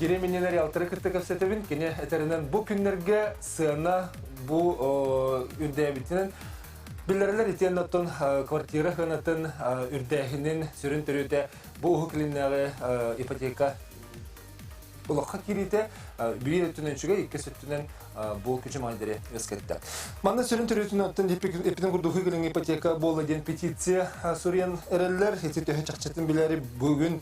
Kireminler yaltırı kırtık öfsetebin, kine eterinden bu günlerge sığına bu ürdeyebitinin Billerler itiyen notun kvartira hınatın ürdeyinin sürün türüde bu uhuklinleri ipoteka Улакка кирите бир өтүнөн чыга икки сөттүнөн бул күчү майдары эскетти. Манда сүрүн төрөтүнөн оттон эпиден курдугу гылың ипотека болла деген петиция сурен эрелер этите чакчатын билери бүгүн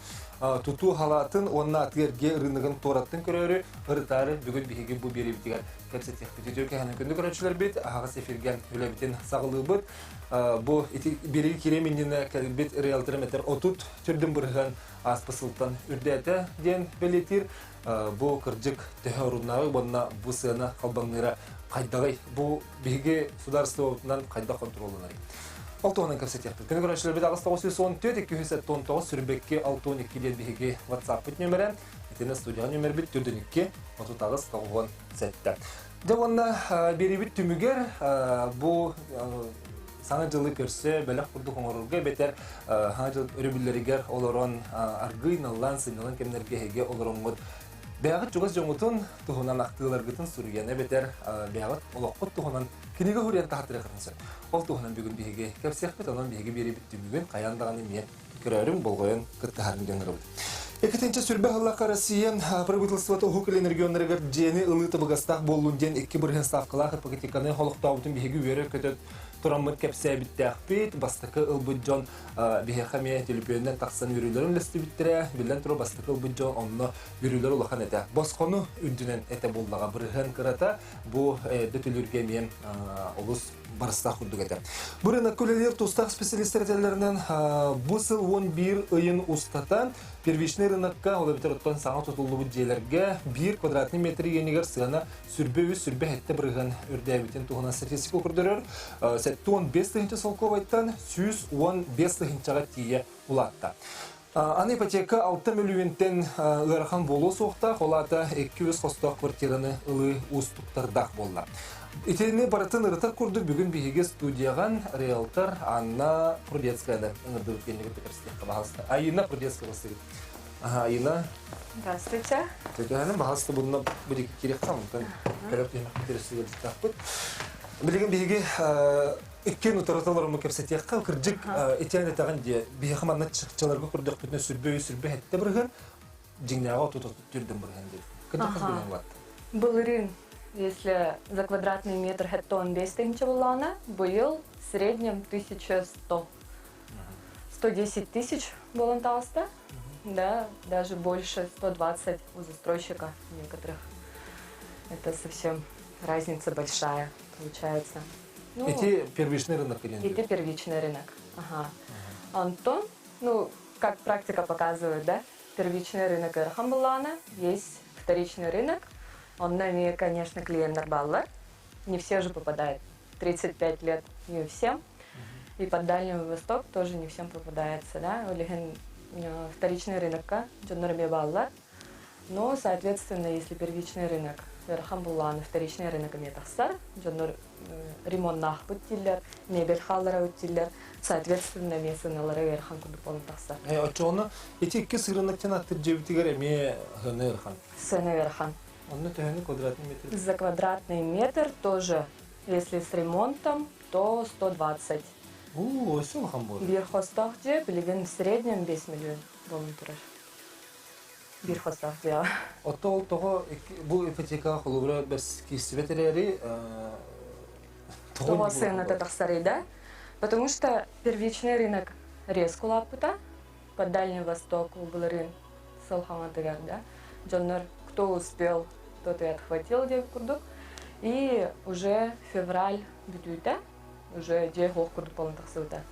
тутуу халатын онна атырге рыногун тораттын көрөрү ыртары бүгүн биги бу берибитигер кепсетек петиция ханын күндү көрөчүлөр бит агыс эфирген үлөбитин сагылыбыт бу бири киреминне келбит реалтерметер отут түрдүн бурган аспасылтан үрдәте ден белетир бу кыржык төһөрүннагы бонна бу сына калбаңныра кайдагы бу биги сударствонан кайда контролунары. Алтуанын кепсетек. Күнү көрөчүлөр бит агыс 914 219 сүрбекке 612 ден биги WhatsApp бит нөмөрө. Этене студия нөмөр бит 42 отутагыз 97. Девонна берибит түмүгер бу Саңа жылы көрсе, бәлек құрды қоңырылға бәтер хана жыл өребілерігер оларон аргын, аллан, сыйнылан кемнерге хеге оларон ғыд. Бәғыт жүгіз жоңытын тұғынан ақтығылар ғытын сүргені бәтер бәғыт олаққыт тұғынан кенеге хүрен тағатыры қырынсы. Ол тұғынан бүгін бейге кәпсек бет, онан бейге бері бітті бүгін қаяндағаны мен көрәрім болғойын күрттіғарын генері бұд. Екітінші сүрбе ғылаққа Россиян правительството хукілен регионларығыр жені ұлыты бұғастақ болуын ден екі бірген ставқылақ ипотеканы холықтауытын бейге өрі көтет Тураммыт кепсе биттәхпит, бастықы ылбыджон бихехаме телепиөннен тақсан үрілерін лісті биттірі, білден тұру бастықы ылбыджон онны үрілер ұлақан әті. Босқоны үндінен әті болдаға бірген кырата, бұл дөтілерге мен олыс барыстақ құрдық әті. Бұрын көлелер тұстақ специалистер әтелерінен бұл сыл 11 ұйын ұстатан, первичный рынокка, олы бітір ұттан саңа тұтылы бүджелерге 1 квадратный метрі енігер сығана сүрбе әтті бірген үрдәбітен тұғынан статистика күрдірір. 15 тыгынча солковайттан 115 тыгынчаға тие улатта. Аны ипотека 6 миллионтен ырхан болу соқта, қолата 200 қостақ квартираны ылы ұстықтардақ болды. Итені баратын ырытар көрдік бүгін бейге студияған риэлтор Анна Прудецкая. Үңірді өткенлігі пекерстек бағалысты. Айына Прудецкая бастығы. Айына. Здравствуйте. Текенің бағалысты бұнына бүдекі керек қамын. Көріп пекерстегі дұқтақ Билеген беге иккен утараталарымы кепсетекка кыржык этиян этаган де бехаманна чыкчаларга курдык бүтүнө сүрбө хетте бирген жиңнага отут түрдөн бирген де. Кандай кызган булат. Был рынок, если за квадратный метр хеттон 10 тысяч булана, был в среднем 1100. 110 тысяч булантаста, да, даже больше 120 у застройщика некоторых. Это совсем разница большая. Получается. Ну, эти первичный рынок или нет? Это первичный рынок. Ага. Антон, ну, как практика показывает, да, первичный рынок Эрхамбулана, есть вторичный рынок. Он на ней, конечно, клиент Нарбалла. Не все же попадают. 35 лет не всем. И под Дальний Восток тоже не всем попадается, да. Вторичный рынок, Джоннарби Балла. Но, соответственно, если первичный рынок Эрхамбулан, вторичный рынок Метахсар, Джоннар ремонт нахбут тиллер, мебель халлара уттиллер, соответственно, месыналары Эрхан кудуполн тахсар. Очоны, эти икки рыноктен аттыр жебитигер эме хыны Эрхан? Сыны Эрхан. Он төгені квадратный метр? За квадратный метр тоже, если с ремонтом, то 120. Осыл хан болды. Bir хостах же, билеген в среднем 5 миллион болын тұрар. Bir хостах же. Отол того, бұл ипотека холубра без кисветерери того сына татахсары, да? Потому что первичный рынок резко лапута, под Дальний Восток был рынок Салхаматыгар, да? Джоннер, кто успел, тот и отхватил девкурдук. И уже февраль бюджета, уже дехох курду полнтахсута.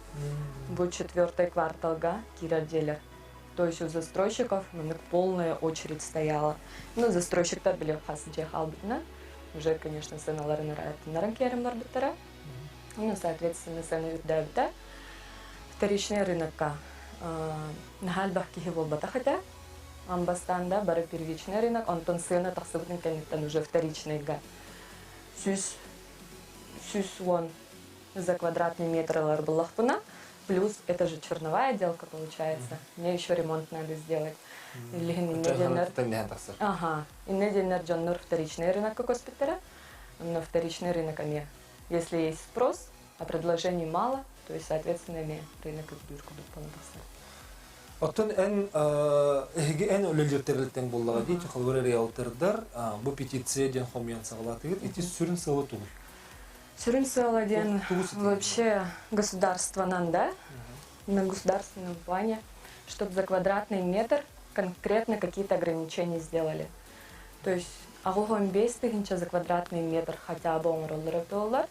Будет 4-й кварталга кира делер. То есть у застройщиков полная очередь стояла. Ну, застройщик-то были в хасе дехалбитна. Уже, конечно, сыналары на ранкерем барбитара. Ну, соответственно, сыны юрдабита. Вторичный рынок. На хальбах кихивол хотя. Амбастанда, бары первичный рынок. Антон сына тахсыбытын кенеттен уже вторичный га. Сюс вон за квадратный метр ларбалахпуна. Плюс это же черновая отделка получается. Мне еще ремонт надо сделать. Или Чайханат тәңнәһен тахсыр. ага, инне денер джоннор вторичный рынок коспектера, но вторичный рынок ами. Если есть спрос, а предложений мало, то есть, соответственно, ами рынок избирку тут понадобится. Оттон эн өлөлөртерлектен боллага дейт, холбор риэлтордар бу петиция ден хомян сагалатыгыт, эти сүрін сылы тугу. Сюрин Саладин вообще государство нам, да, на государственном плане, чтобы за квадратный метр конкретно какие-то ограничения сделали. То есть, агугом бестыгинча за квадратный метр хотя бы он $1,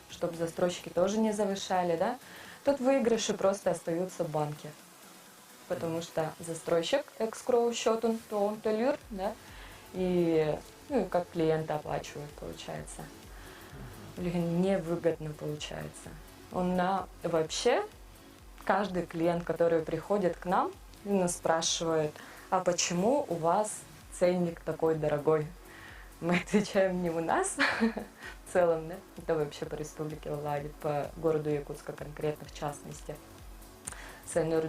чтобы застройщики тоже не завышали, да. Тут выигрыши просто остаются в банке. Потому что застройщик экскроу счет он, то он, то люр, да, и, ну, и как клиенты оплачивают, получается. Невыгодно получается. Вообще, каждый клиент, который приходит к нам, нас спрашивает, а почему у вас ценник такой дорогой? Мы отвечаем, не у нас в целом, да, это вообще по республике Ладит, по городу Якутска конкретно в частности. Цены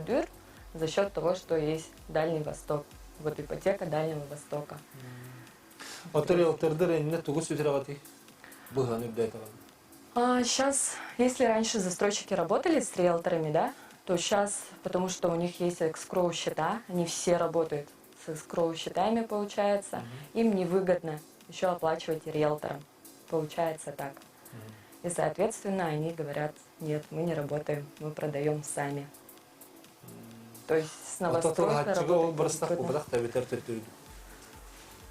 за счет того, что есть Дальний Восток. Вот ипотека Дальнего Востока. Риэлтордар энне тугу сүтирагати. Сейчас, если раньше застройщики работали с риэлторами, да, то сейчас, потому что у них есть экскроу счета, они все работают с экскроу счетами, получается, им невыгодно еще оплачивать риэлторам. Получается так. И, соответственно, они говорят, нет, мы не работаем, мы продаем сами. То есть с новостройкой работать.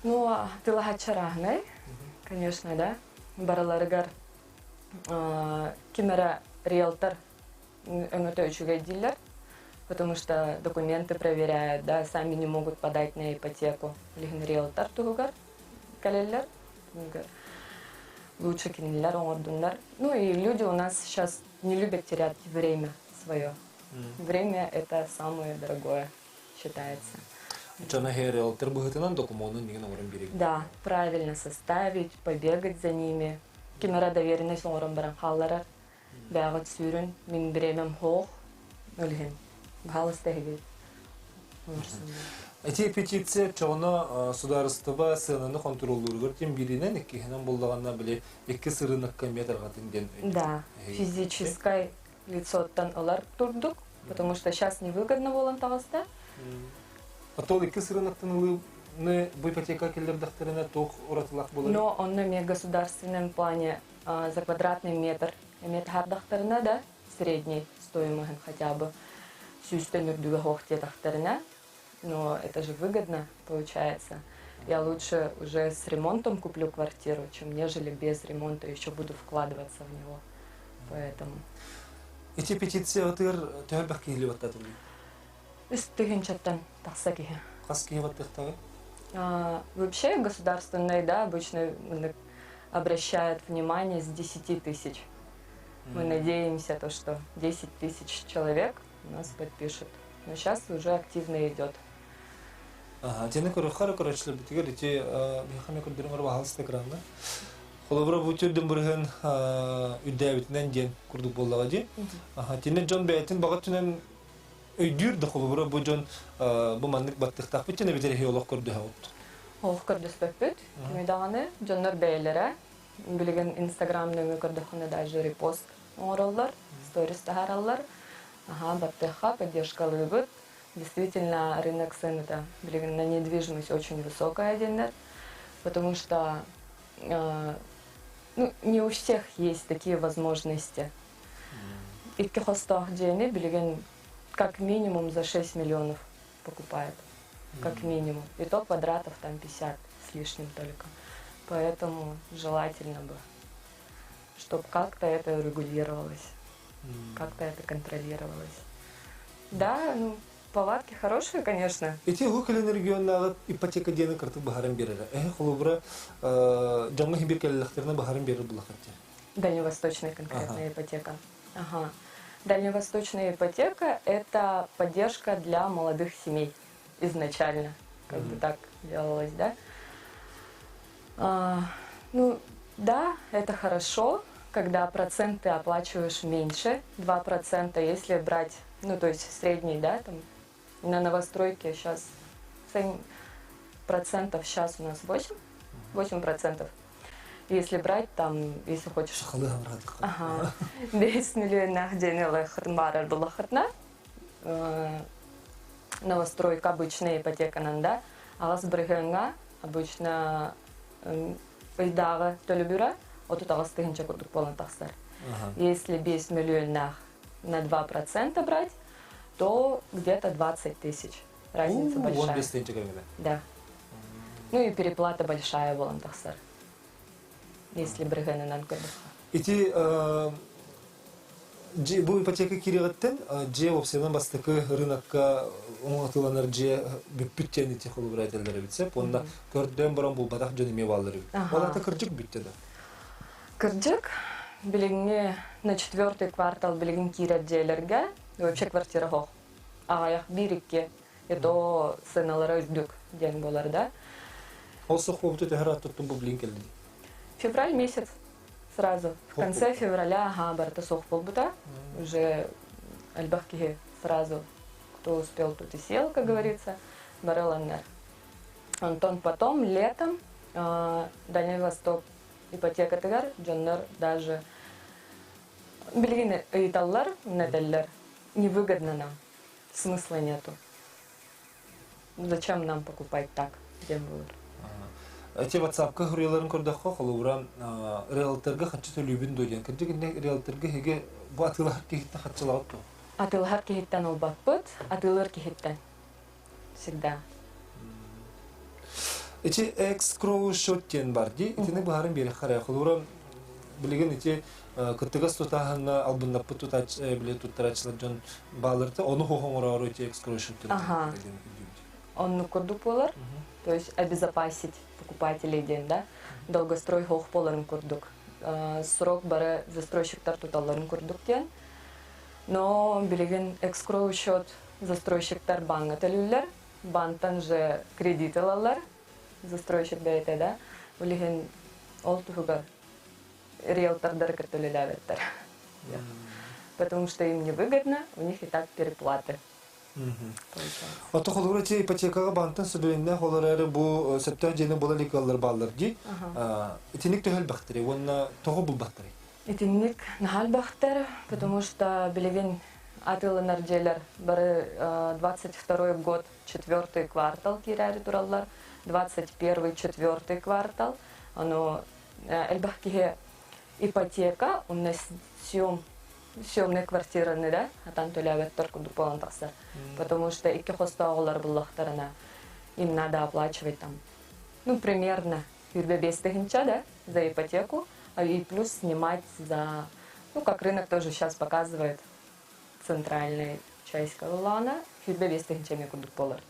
Ну, тылагачарагнай, конечно, да. Бараларыгар кимера риэлтор өңөтөчүгө дилер, потому что документы проверяют, да, сами не могут подать на ипотеку. Лигин риэлтор тугугар, калеллер, лучше кинеллер, оңордундар. Ну и люди у нас сейчас не любят терять время свое. Время это самое дорогое считается. Да, правильно составить, побегать за ними. Кимера доверенность ором баранхаллара, бягат сюрün, мин бремем хох, өлген, бхалыстегит. Эти петиция чоғына сударыстыба сынаны контроллургар тем биринен эккихинен боллаганна биле экки сырыныкка метрга тинден. Да, физическое лицоттан алар турдук, потому что сейчас невыгодно волан тагыста. А то экки сырыныктын бу ипотека келдердактарына тох уратылак болар. Но он на государственном плане за квадратный метр имеет хардахтарына, да, средней стоимость хотя бы сюстен үрдүгө хохтетахтарына. Но это же выгодно получается. Я лучше уже с ремонтом куплю квартиру, чем нежели без ремонта еще буду вкладываться в него. Поэтому. Эти петиции отыр төбөк килип ататылы. Истыгинчаттан тахсакиhe. Каски ваттыктагы? Вообще государственные, да, обычно обращают внимание с 10 тысяч. Мы надеемся, что 10 тысяч человек нас подпишут. Но сейчас уже активно идет. Тени короче, битигер эти бихаме курдырмар бахалс экранда. Холобра бутюрден бурген үдәбитнән ден курдук боллага ди. Тени Джон Бейтин багатынын өйдүр да холобра бу Джон бу мандык баттыктак битене битер хеолог көрдү хавут. Олох көрдөспөппүт. Кимедаганы Джоннор Бейлере билген Инстаграмны көрдөхүнө даже репост оңороллар, сторис тахараллар. Баттыха поддержкалыбыт. Действительно, рынок цен это, на недвижимость очень высокая денег, потому что не у всех есть такие возможности. И кихостах денег, как минимум за 6 миллионов покупает, как минимум. И то квадратов там 50 с лишним только. Поэтому желательно бы, чтобы как-то это регулировалось, как-то это контролировалось. Да, палатки хорошие, конечно. Эти гукален регионнагы ипотека дені кырты бахаран берер. Холобра жаңы хибиркеллахтерне бахаран берер булахатты. Дальневосточная конкретная ипотека. Ага. Дальневосточная ипотека – это поддержка для молодых семей изначально. Как бы так делалось, да? Да, это хорошо, когда проценты оплачиваешь меньше, 2%, если брать, то есть средний, да, там, на новостройке сейчас процентов сейчас у нас 8%. Если брать там, если хочешь... Ага. 10 миллионов денег бар была хатна. Новостройка обычная ипотека нанда. А с бригенга обычно идара то любира, вот тут а стыгнча курдук полный тахсар. Если 10 миллионов на 2% брать, то где-то 20 тысяч. Разница большая. Да. Ну и переплата большая в тахсар. Если бригена нан курдук. Ити bu ipoteka kirigitten je opsiyondan bastaki rynakka oňatylanyr je bütçeni tehol birätelleri bitse, onda gördüm boran bu badak jönüme ballary. Olata kırjyk bütçede. Kırjyk билигине на 4-й квартал билигин кирет жээлерге вообще квартира хох. Аяк 1-2 это сыналары өздүк ден болар да. Олсох болуп тегерат туттум бу билин келди. Февраль месяц. Сразу. В конце февраля барта сох полбута. Уже альбахки сразу, кто успел, тут и сел, как говорится, бареланнер. Антон потом, летом, Дальний Восток, ипотека тегар, джоннер даже билигин италлар, нетеллер, невыгодно нам, смысла нету. Зачем нам покупать так, где было? Те WhatsApp-ка хурьяларын көрдөхө холура риэлторга хатчы төлүбүн дойден. Кырдыгынне риэлторга хеге бу атылар кихитте хатчылагат то. Атылар кихиттен олбакпыт, атылар кихиттен. Всегда. Эти экскроу шоттен бар ди. Итине барын бери харай холура билеген ити кыртыгас тутахана албыннаппы тутач биле туттарачылар жон балырты. Оны хохоңорору ити экскроу шоттен. Он курдук болар. То есть обезопасить покупателей день, да? Долгострой хох поларын курдук. Срок бары застройщиктар туталарын курдук ден. Но билеген экскроу счет застройщиктар банга төлүллер. Банктан же кредит алалар. Застройщик бейте, да? Билеген ол тугар риэлтордар төлөлөбөттөр. Потому что им невыгодно, у них и так переплаты. Ото холура те ипотекага банктан сөбөлүнне холорары бу септен жени бола лигаллар баллар ди. Итиник төхөл бактыры, онна того бул бактыры. Итиник нахал бактыр, потому что билеген атылынар жерлер бары 22 год, 4-й квартал кирәри тураллар, 21-й, 4-й квартал. Оно элбахкиге ипотека, у нас съемные квартиры, да, а там төлөбөттөр курдук болон таксар. Потому что икки хостагылар буллактарына им надо оплачивать там, ну, примерно 5 тысяча, да, за ипотеку, и плюс снимать за, ну, как рынок тоже сейчас показывает, центральная часть Калулана, 5 тысяча мне курдук болар.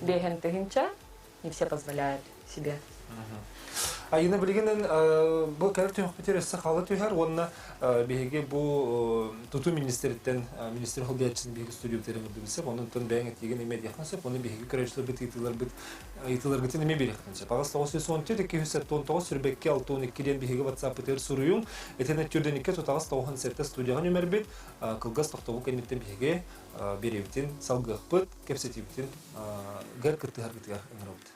5 тысяча не все позволяют себе. А йына билигенен бу кәртүн хәтерәсе халат үһәр онна беге бу туту министрлыктан министр хәбәрчесен беге студия битерәмәде билсә, онын тон бәйгә тигән медиа хәсәп, оны беге көрәчләр бит итиләр бит неме бирә хәнчә. Пагас 910 тек 219 сөрбәккә 612 беге WhatsApp битер суруюм. Этенә түрдән ике тутагас 97 студияга номер бит, кылгас тохтобу кеннеттен беге беребитин салгыпыт кепсетибитин гәр кыртыгар битгә ингәрәүт.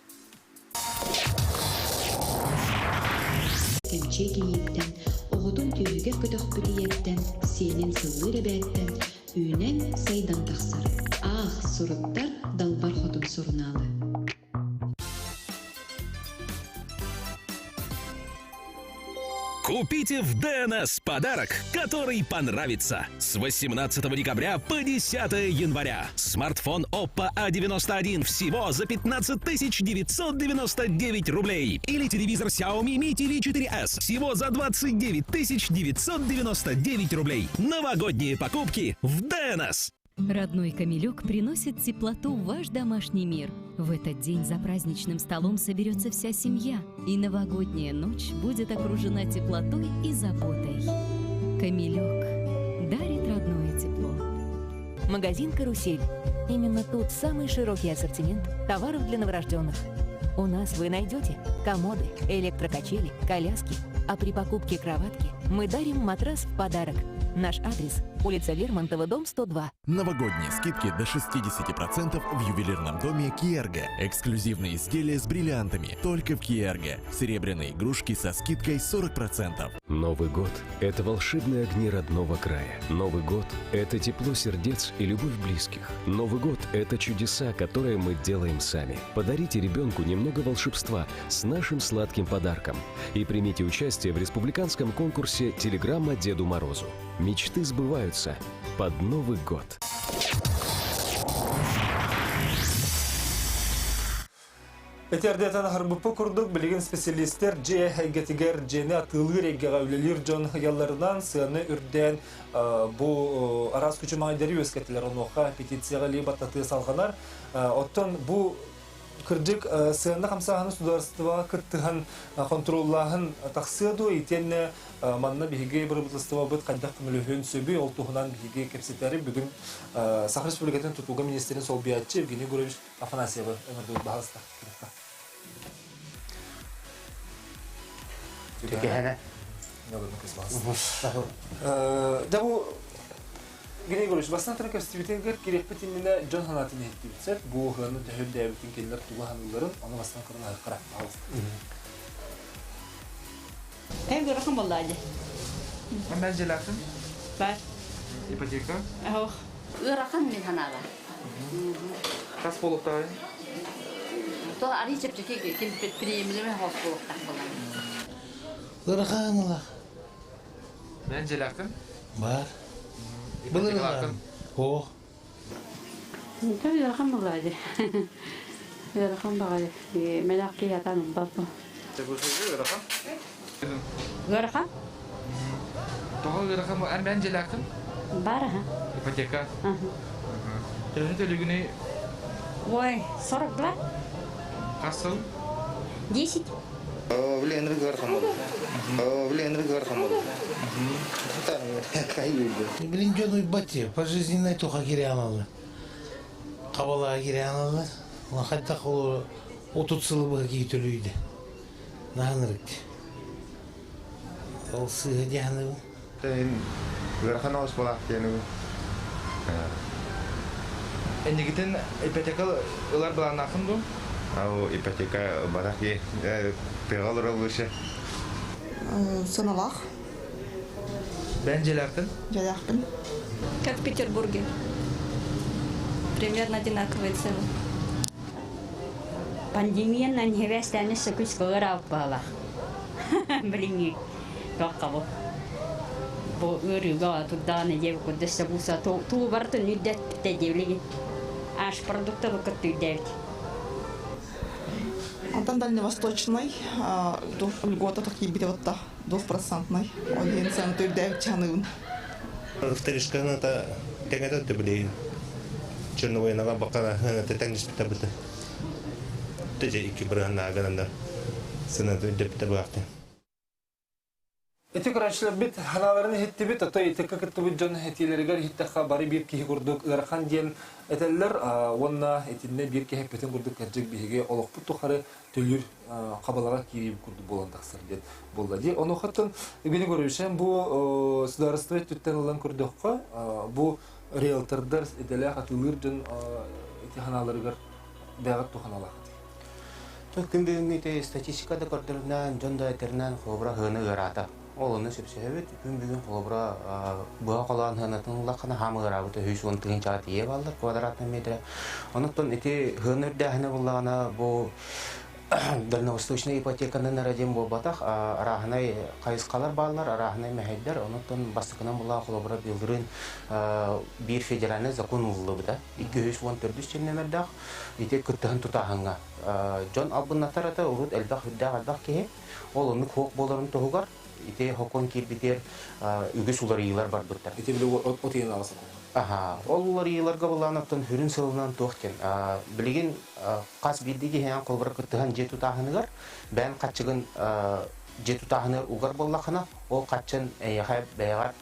Темчегиеттен, оғытын түйіге көтіқ бүтіеттен, сенен сыллы ребәттен, үйнен сайдан тақсыр. Ах, сұрыттар далбар хотын сұрналы. Купите в ДНС подарок, который понравится. С 18 декабря по 10 января. Смартфон Oppo A91 всего за 15 999 рублей. Или телевизор Xiaomi Mi TV 4S всего за 29 999 рублей. Новогодние покупки в ДНС. Родной Камилюк приносит теплоту в ваш домашний мир. В этот день за праздничным столом соберется вся семья, и новогодняя ночь будет окружена теплотой и заботой. Камилюк дарит родное тепло. Магазин «Карусель». Именно тут самый широкий ассортимент товаров для новорожденных. У нас вы найдете комоды, электрокачели, коляски, а при покупке кроватки мы дарим матрас в подарок. Наш адрес – улица Лермонтова, дом 102. Новогодние скидки до 60% в ювелирном доме Киэрго. Эксклюзивные изделия с бриллиантами только в Киэрго. Серебряные игрушки со скидкой 40%. Новый год – это волшебные огни родного края. Новый год – это тепло сердец и любовь близких. Новый год – это чудеса, которые мы делаем сами. Подарите ребенку немного волшебства с нашим сладким подарком и примите участие в республиканском конкурсе «Телеграмма Деду Морозу». Мечты сбываются под Новый год. Этердетен харбупу курдук билген специалисттер же гетигер жени атылгыр эггавлелер жон ялларынан сыны үрден бу арас күчү майдары өскетилер оноха петицияга либаттаты салганар. Оттон бу кырдык сыны камсаханы сударства кыттыган контроллахын таксыду итенне манна биге бырбытыстыва быт кайдак мүлөһөн сөбү олтугунан биге кепсетери бүгүн Сахар Республикатын тутууга министрин сол биятчы Евгений Гурович Афанасьева өмүрдү багыста. Тükehene. Да бу Евгений Гурович, бастан тырка стивитенгер керекпет именно Джон Ханатын еттибитсет, бу ханы төһөлдәбитин келлер тугаханларын, аны бастан кырына карап алып. Hem görürüm vallahi. Ben jelakın. Var. İpoteka. Oh. Görürüm min hanala. Kas bolukta. To ari çepçeki kim primli hospital falan. Görürüm. Ben jelakın. Var. İpoteka. Oh. Görürüm vallahi. Görürüm vallahi. Merak yatan baba. Görürüm. Görürüm. Toho görürüm. Ben jelakın. Var ha. İpoteka. Telefonu Ой, 40 лет. Kasıl. 10. Влияние горхамол. Влияние горхамол. Там кайюльды. Блин, жон бати, пожизненной туха кирианалы. Кабала кирианалы. Лахатта холу отутсылы кийтөлүйдү. Наханырык. Ол сыга дияны. Тен горханос болак дияны. Endikten ipoteka ular bilan nakın bu. Ау ипотека бараки пегалыр олышы. Сыналах. Ben jelakın. Жаляхпин. Как в Петербурге. Примерно одинаковые цены. Пандемиядан хевестәне сөкүс кылар бала. Билиңи. Каккабы. Бу өрүгө туданы деп кудыста буса туу барды нүддет тедевлиги. Аш продукты выкыттыйдет. Антон Дальневосточный, льгота такие битвотта 2%. Один цент үйдәп чанын. Вторишканы та теңедет те билейин. Черновойнага бакана тетеңиш битабыты. Теже 2 бирана агандар. Сына деп те бакты. Эти крайшлер бит ханаларын хиттибит, ото итекка кыттыбыт жон хетилергер хиттаха бары бир кихи курдук ырхан диен этеллер, онна этинне бир кихи петен курдук кәржек биһиге олоқпут тухары төлүр кабалага кирип курду болан тахсыр дет болду. Ди ону хаттан Евгений Гурович, бу сударство түттен алан курдукка бу риэлтордар этеле хатылыр жон эти ханаларыгар дагат туханалар. Төкүмбүңүтө статистикада көрдөрүнөн жонда этернен хобра хыны ырата. Олоны сөпсөбөт күмбүгүн хобра буга калган хынатын лакана хамыра бут 110 тыгын чаат ие балдар квадратный метр. Онуттан эти хынырда ханы булгана бу дальневосточный ипотеканы нарадем болбатах арахнай кайыскалар баллар арахнай мехеддер онуттан бастыкынан була хобра билдирин бир федеральный закон улубда 214 ченнемердах ите кыттыгын тутаханга Джон Албунатарата урут элбах худдагадах ке ол оны хок боларын тогар ите хокон кирбитер үгүс улар ыйлар бар буттар Ите биле отыйын аласың. Олар ыйларга буланаттан хүрүн сылынан токтен билеген кас билдиги хан колбар кыттыган жету тахыныгар бен качыгын жету тахыныр угар боллахына ол качын яхай бегар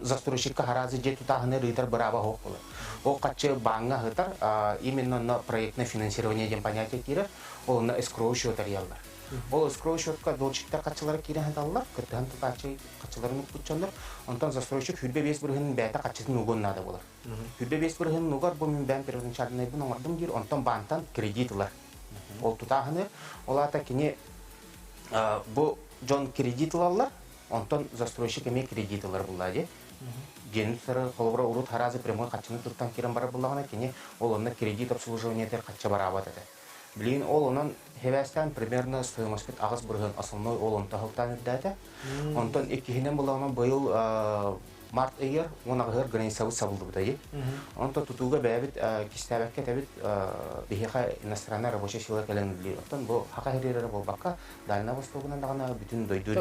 застройщикка харазы жету тахыныр ыйтар браба хок болар. Ол качы банга хытар именно на проектное финансирование деген понятие кирер, ол на escrow счётар яллар. Ол застройщикка долчиктер качылары кирен даллар, кытан тачы качыларын куччандар. Онтан застройщик хүрбе бес бүрһен бәтә качысын угон нада булар. Хүрбе бес бүрһен угар бу мен бән перен чарнай бу номердым дир, онтан бантан кредитлар. Ол тутахны, олата кине бу жон кредитлалар, онтан застройщик эме кредитлар булады. Генсер холбра урут харазы прямой качыны туттан кирен бара буллагына кине ол онна кредит обслуживание тер кача барабат эте. Блин, ол онан хевестан примерно стоимость агыс бурган основной ол он тахылтан дата. Онтан иккинен буллагына быйыл март айыр онагыр границабы сабылды бутайы. Онтан тутуга бәбит кистәбәккә табит бихиха иностранная рабочая сила келен били. Онтан бу хака хереләре бу бакка Дальна Востогынан дагына бүтүн дойду.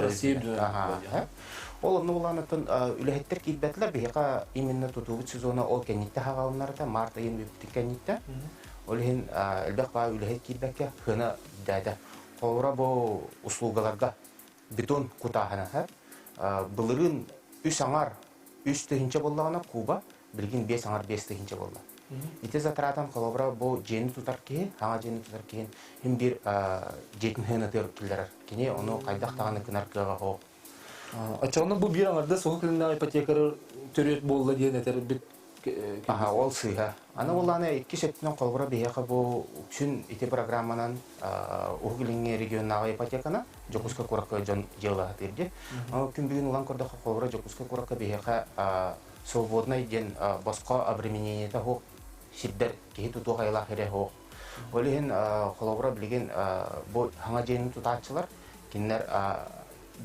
Ол онны булганытын үләһеттер килбәтләр бихиха именно тутугы сезона ол кенитте хагалнарда март айын биттик кенитте. Олин элбәк ба үләһет килбәккә хына дәдә. Кора бу услугаларга бетон кутахана булырын үс аңар үс тыгынча буллагына Куба билгин 5 аңар 5 тыгынча булды. Ите затратан колобра бу жени тутар ки, аңа жени тутар ки хим бир жетин хына тер килдер. Кине ону кайдактаганы кынаркага хо. Ачаны бу бир аңарда соңгы кылына ипотекалар төрөт болду деген этер бит. Ол сыйга. Аны уланы 2 сеттен колобра бияка бу үчүн ите программанан Угулинге регионалга ипотеканы Жокуска куракка жон жела терди. Күн бүгүн улан кордо колобра Жокуска куракка бияка свободный ден боско обременение того сиддер ки туту гайла хере хо. Олин колобра билген бу хаңа жени тутачылар кинер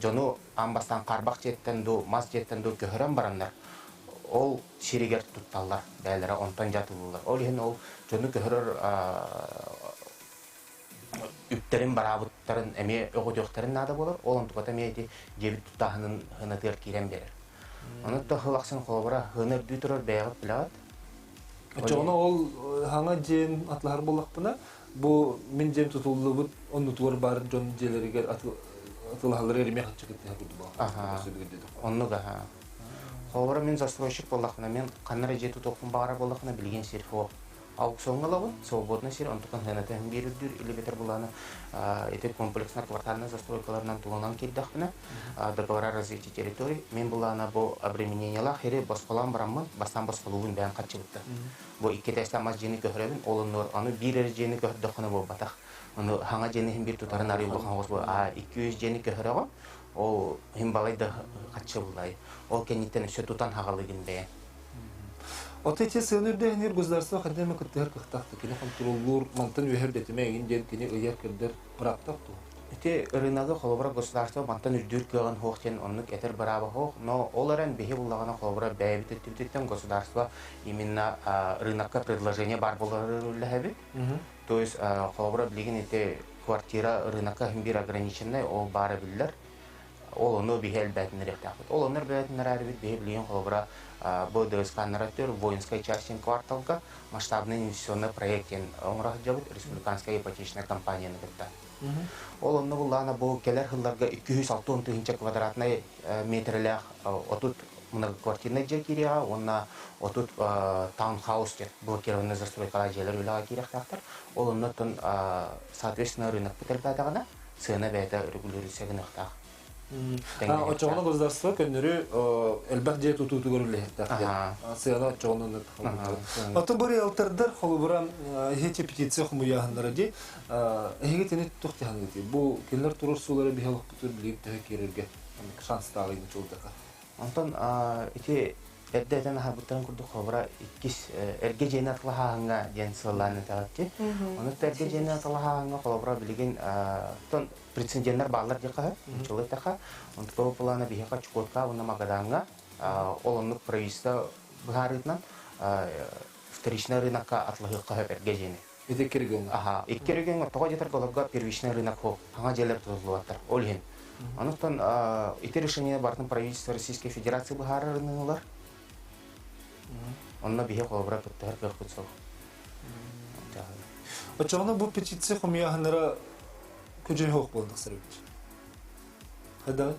жону амбастан карбак жеттен ду мас жеттен ду көһөрөн барандар. Ол ширигер тутталлар, бәләре онтан жатылылар. Олин ол жону көһөрөр үптерин барабыттарын эме өгөдөктөрүн нада болор. Ол онтугата мейди жебит туттахынын хынатыр кирен берер. Аны тахылаксын колобра хыныр дүтөрөр бәягып билат. Ачаны ол хаңа жен атлар болакпына бу мен жем тутулубут онутур бар жон желерге атылалар эриме хачыгытты хабыды бу. Оннуга Колобра мен застройщик болакына мен канара жету токун бара болакына билген серфо. Аукционгалабы, свободный сер, он только на этом бердюр или ветер булана. Это комплексная квартальная застройкаларынан туланан кирдахпына. Договора развития территории. Мен булана бо обременение лахире баскалам брамман, бастан баскалуын бән качылыкты. Бо икки тестамас жени көһрәбин, олыннор аны бирер жени көһрдөхүнө бо батак. Аны хаңа жени хим бир тутарын ари булган бо 200 жени көһрәгә. Ол хим балайда качылылай. Ол кенеттен өсө тутан хагалыгын бе. Вот эти сынырдыгнер государство ходимо кыттыр кыктакты кине контроллор мантан үһер детемеген ден кине ыяр кырдыр практакту. Эти рыногы холобра государство мантан үрдүр көгөн хоктен оннук этер барабы хок, но оларен бихи буллагана холобра бәйбит ettибиттен государство именно рынокка предложение бар боларлыгы. То есть холобра билген эти квартира рынокка бир ограниченный ол бары биллер. Ол ону бихи элбәтин ректакыт. Ол онор бәйтин рарбит бихи билген холобра БДСК-нарратер воинской части кварталга масштабный инвестиционный проект республиканская ипотечная компания. Ол онны буллана бу келер хылларга 260 тысяч квадратный метрлях отут многоквартирный жер кирега, онна отут таунхаус блокированный застройкалар жерлер үлага киректактар. Ол оннотон соответственно рынок бетелбәдагына сына бәйдә регулирующийгә нөхтах. Очоғына государство көннөрү элбәт жет утуту көрүлөт. Сыяна очоғына. Аты бир элтердер холбуран хече петиция хумуяһыннары ди. Эге тени тоқтыхан ди. Бу келер турур сулары бихалык бутур билип төкерерге шанс тагы чулдака. Антон эти эддетен хабыттан курдук холбура иккис эрге жейнатлаханга денсыланы таатти. Аны эрге жейнатлаханга холбура билген тон прецеденттер баллар жака чулетаха. Он то плана бихака чукотка уна магаданга олонук правительство бгарытнан вторичный рынокка атлыгыкка эрге жейни. Эти кирген. Иккерген тога жетер голга первичный рынок хо. Ханга жерлер тулуаттар. Олген. Анықтан эти решения бартын правительство Российской Федерации бгарырынылар. Онна бихе колобра кыттар кыркытсоо. Очоғына бу петиция хумуяһыннары көжөй хок болдук сырыч. Хада.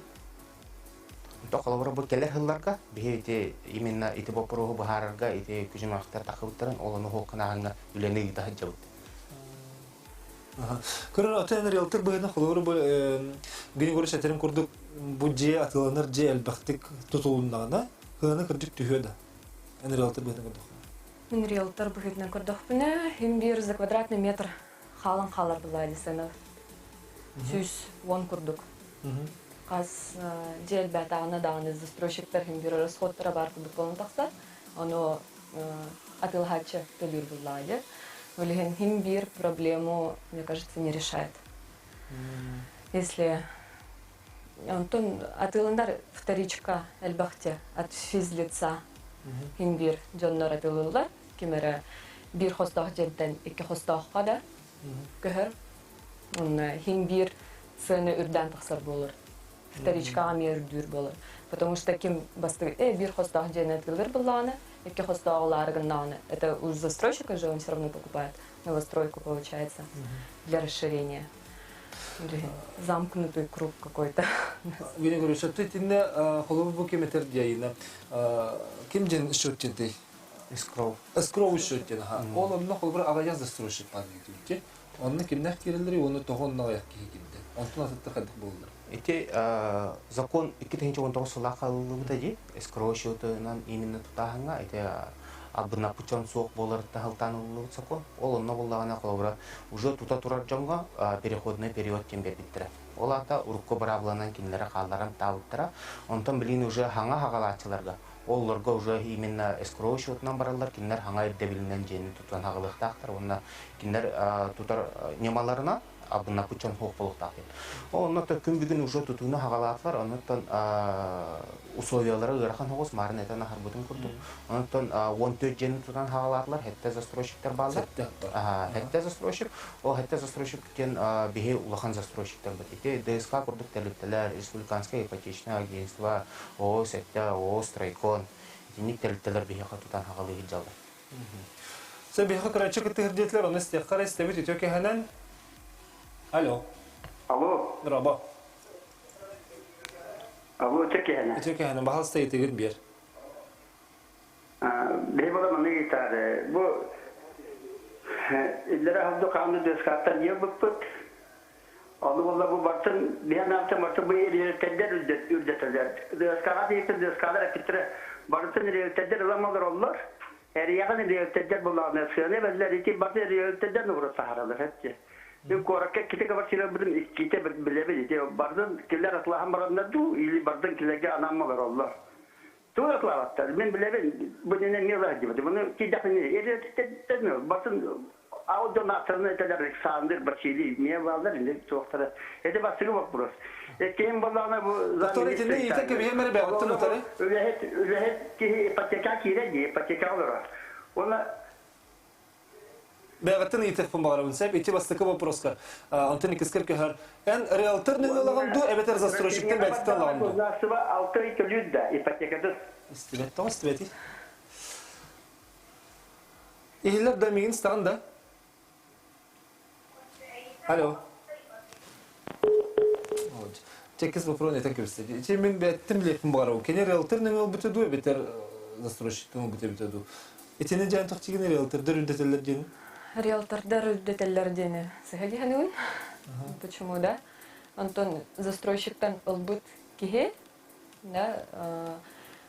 То колобра бу келер хылларга бихе именно ити бопуру бгарырга ити көжөй мактар такыбыттарын олону хокканагanga үленеги да жабыт. Көрөр атан риэлтор быгына холору бу гыны көрүш этерин курдук бу же атыланыр же элбактык тутулундагына хыны кырдык түһөдө. Эн риэлтор быгына курдук. Мен риэлтор быгына курдук бина 1 за квадратный метр халын халар булай десенов. 110 курдук. Каз жел бәтағына дағаны застройщиктер химбирі расходтара бар курдук болын тақса, оно атылхачы төлір булайды. Олеген химбир проблему, мне кажется, не решает. Если Антон атылындар вторичка элбахте от физлица химбир жоннор атылылар, кемері бир хостақ жеттен 2 хостаққа да көхір. Химбир сыны үрден тақсар болыр. Вторичкаға мер дүр болыр. Потому что кем басты бир хостақ жеттен атылыр бұлланы, 2 хостақлары гыннаны. Это у застройщика же он все равно покупает новостройку, получается, для расширения. Замкнутый круг какой-то. Гыны көрүш атты тинне холобу бу кеметер дияйна. Ким жен шөттентэй? Эскроу шөттен. Ол онно холбур агаяз застройщик бар дейти. Онны кимнәк кирелдери, оны тогонна аяк кигенде. Онтун атты хадык болду. Эти закон 2019 сылга калыбыта же эскроу шөтөнөн именно тутаханга эти абына пучон соқ болар тахылтанылы закон. Ол онно боллагана колобура уже тута турар жомга переходный период тем бербиттер. Ол ата урукко барабланан кинлere калдаран табыттыра. Онтон билин уже хаңа хагалачыларга олларга уже именно эскроу шөтүнөн баралар кинлер хаңа ирде билинен жени тутан хагалыктактар. Онда кинлер тутар немаларына абына пучон соқ болуктак. Онда күн бүгүн уже тутууну хагалатлар, онтон условиялары ырхан хогус марын этен харбутун курдук. Онтон 14 жени тутан хагалатлар хетте застройщиктер балдар. Хетте застройщик, ол хетте застройщик кен бихе улахан застройщиктер бит. Ите ДСК курдук телектелер, республиканское ипотечное агентство, ООС, ООС, Стройкон, ник телектелер бихе тутан хагалы жалдар. Себеха карачы кытырдетлер оны стеккар истебит өтөке ханан. Алло. Алло. Раба. Алло, чекена. Чекена, бахал стоит бер. Бейбола маны гитары. Бу illere havdu kanunu deskattan yılbıkpık. Onu valla bu baktın, bir an yaptım baktım bu yeriyelikler ürdetiler. Deskatı yıktı, deskatı rakitleri. Baktın yeriyelikler alamalar onlar. Her yakın yeriyelikler bulanı sığınıyor. Bezler iki baktın yeriyelikler nuru saharalar hepsi. Bir korakka kite kabar çile bugün kite bilebildi. Baktın killer atlaham baranlar du, ili baktın killerge anamalar onlar. Tu atlavatlar. Ben bilebilirim. Bu ne yazar gibi. Bunu ki dakini yeriyelikler mi? Baktın Audio natırını eder sandır bir şeydi. Niye varlar indi çoğutara. Ede basılı bak burası. Kim balana bu Doktor etinde iyi tek bir hemen bir baktın notarı. Öyle ki pateka kireci, pateka olur. Ona Бәгатын итеп багарабын сәп ити бастыкы вопроска. Антони Кискеркер эн риэлторны лаганду эбетер застройщиктен бәтиттен лаганду. Насыба 6 төлүдә ипотекада. Истебеттен истебети. Ихләр да мигин стагында. Алло. Вот. Чекис вопрос не так вести. Чем мен бәттем лепин багарабы. Кене риэлторны ул битеду эбетер застройщиктен ул битеду. Этене жан тохтиген риэлтордер үдәтелер ден. Риэлтордар үдәтелләрдәне сәһәди хәнүн. Почему, да? Антон застройщиктан ылбыт киһе, да,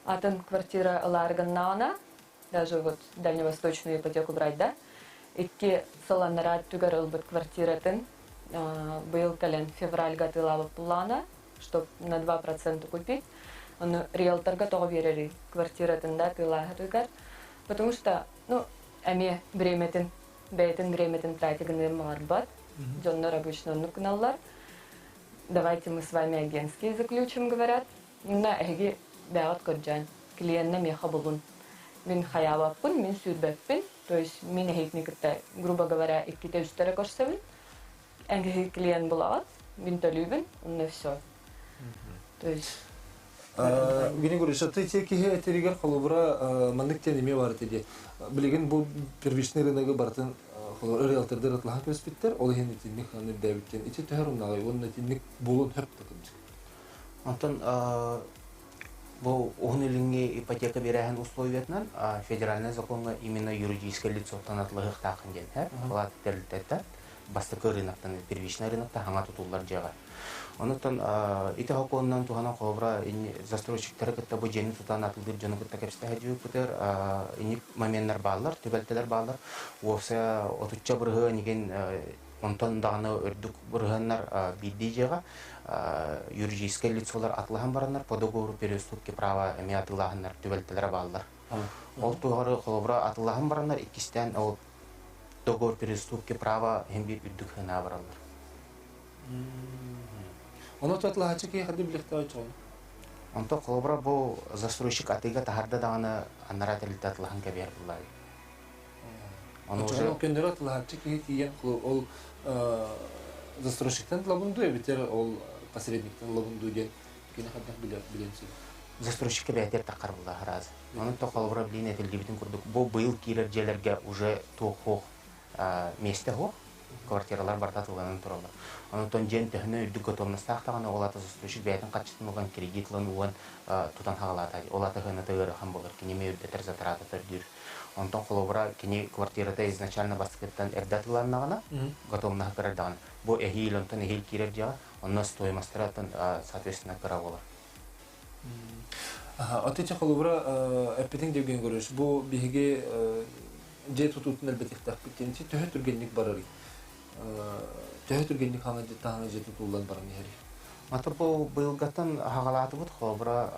атын квартира аларганнана, даже вот дальневосточную ипотеку брать, да? Икки саланара түгәр ылбыт квартиратын быел кален февраль гатылава плана, чтоб на 2% купить. Он риэлторга того берери квартиратын да тылаһа түгәр. Потому что, ну, әме бреметин бейтин греметин тратиганы марбат, джоннор обычно нукналлар. Давайте мы с вами агентские заключим, говорят. На эги бәгат көрджан. Клиентна меха булун. Мин хаябаппын, мин сүрбәппин. То есть мин хейтникетте, грубо говоря, икките үстере көрсәбин. Әнге клиент булагат, мин төлүбин, онна все. То есть Гене görüş atı tekihe eteriger холобура мандыктен эме бар диде. Билеген бу первичный рыногы бартын холобура риэлтордер атлахан көспиттер. Ол хен итинник ханы дәбиттен. Ити тәһәруннагы он итинник булун хәп тәкәмҗик. Антон бу огнелинге ипотека берәһен условиятнан федеральный законга именно юридическое лицо танатлыгы тақын ден, һә? Булат телтәттә. бастыкы рыноктан первичный рынокта хаңа тутулар жага. Онуттан ите хоконнан туханан колбра застройщиктары кытта бу жени тутан атылдыр жону кытта кепсте хажуу путер ини моменттер баалар, төбөлтелер баалар. Оса отучча быргы неген онтон даганы өрдүк бырганнар бидди жага юридическое лицолар атлахан бараннар по договору переступки права эми атылаханнар төбөлтелер баалар. Ол тугары колбра атылахан бараннар икистен ол договор переступки права хемби үрдүк хана баралар. Оно татлахачы ки хады билехте очон. Онто колбра бу застройщик атыга тахарда даганы аннара телите атлахан кебер буллар. Оно уже кендера татлахачы ки тиен ол застройщиктен лабунду битер ол посредниктен лабунду ден кини хадда биленсиз. Застройщикке бәйтер тақар булла раз. Оны то колбра билин этилдибитин курдук. Бу быйыл кирер жерлерге уже тохох месте хо квартиралар бартатылганын туралар. Онтон жен техне үдүк готовностактаганы олаты застройщик бәйтин качтылган кредитлан уган тутан хагалата. Олаты хына тыгыр хан болар. Кинеме үддетер затраты төрдүр. Онтон колбра кини квартирада изначально баскеттан эрдатылганнагана готовна кырдаган. Бу эхил онтон эхил кирер жага, онна стоимостьтан соответственно кыра болар. Атыча колбра эпетин деген көрөш. Бу биге же тутутун элбетте тапкенчи төһө түргенлик барыр. Төһө түргенлик хана жеттагы же тутулдан барган ери. Ата бу быйылгаттан хагалаты бут колбра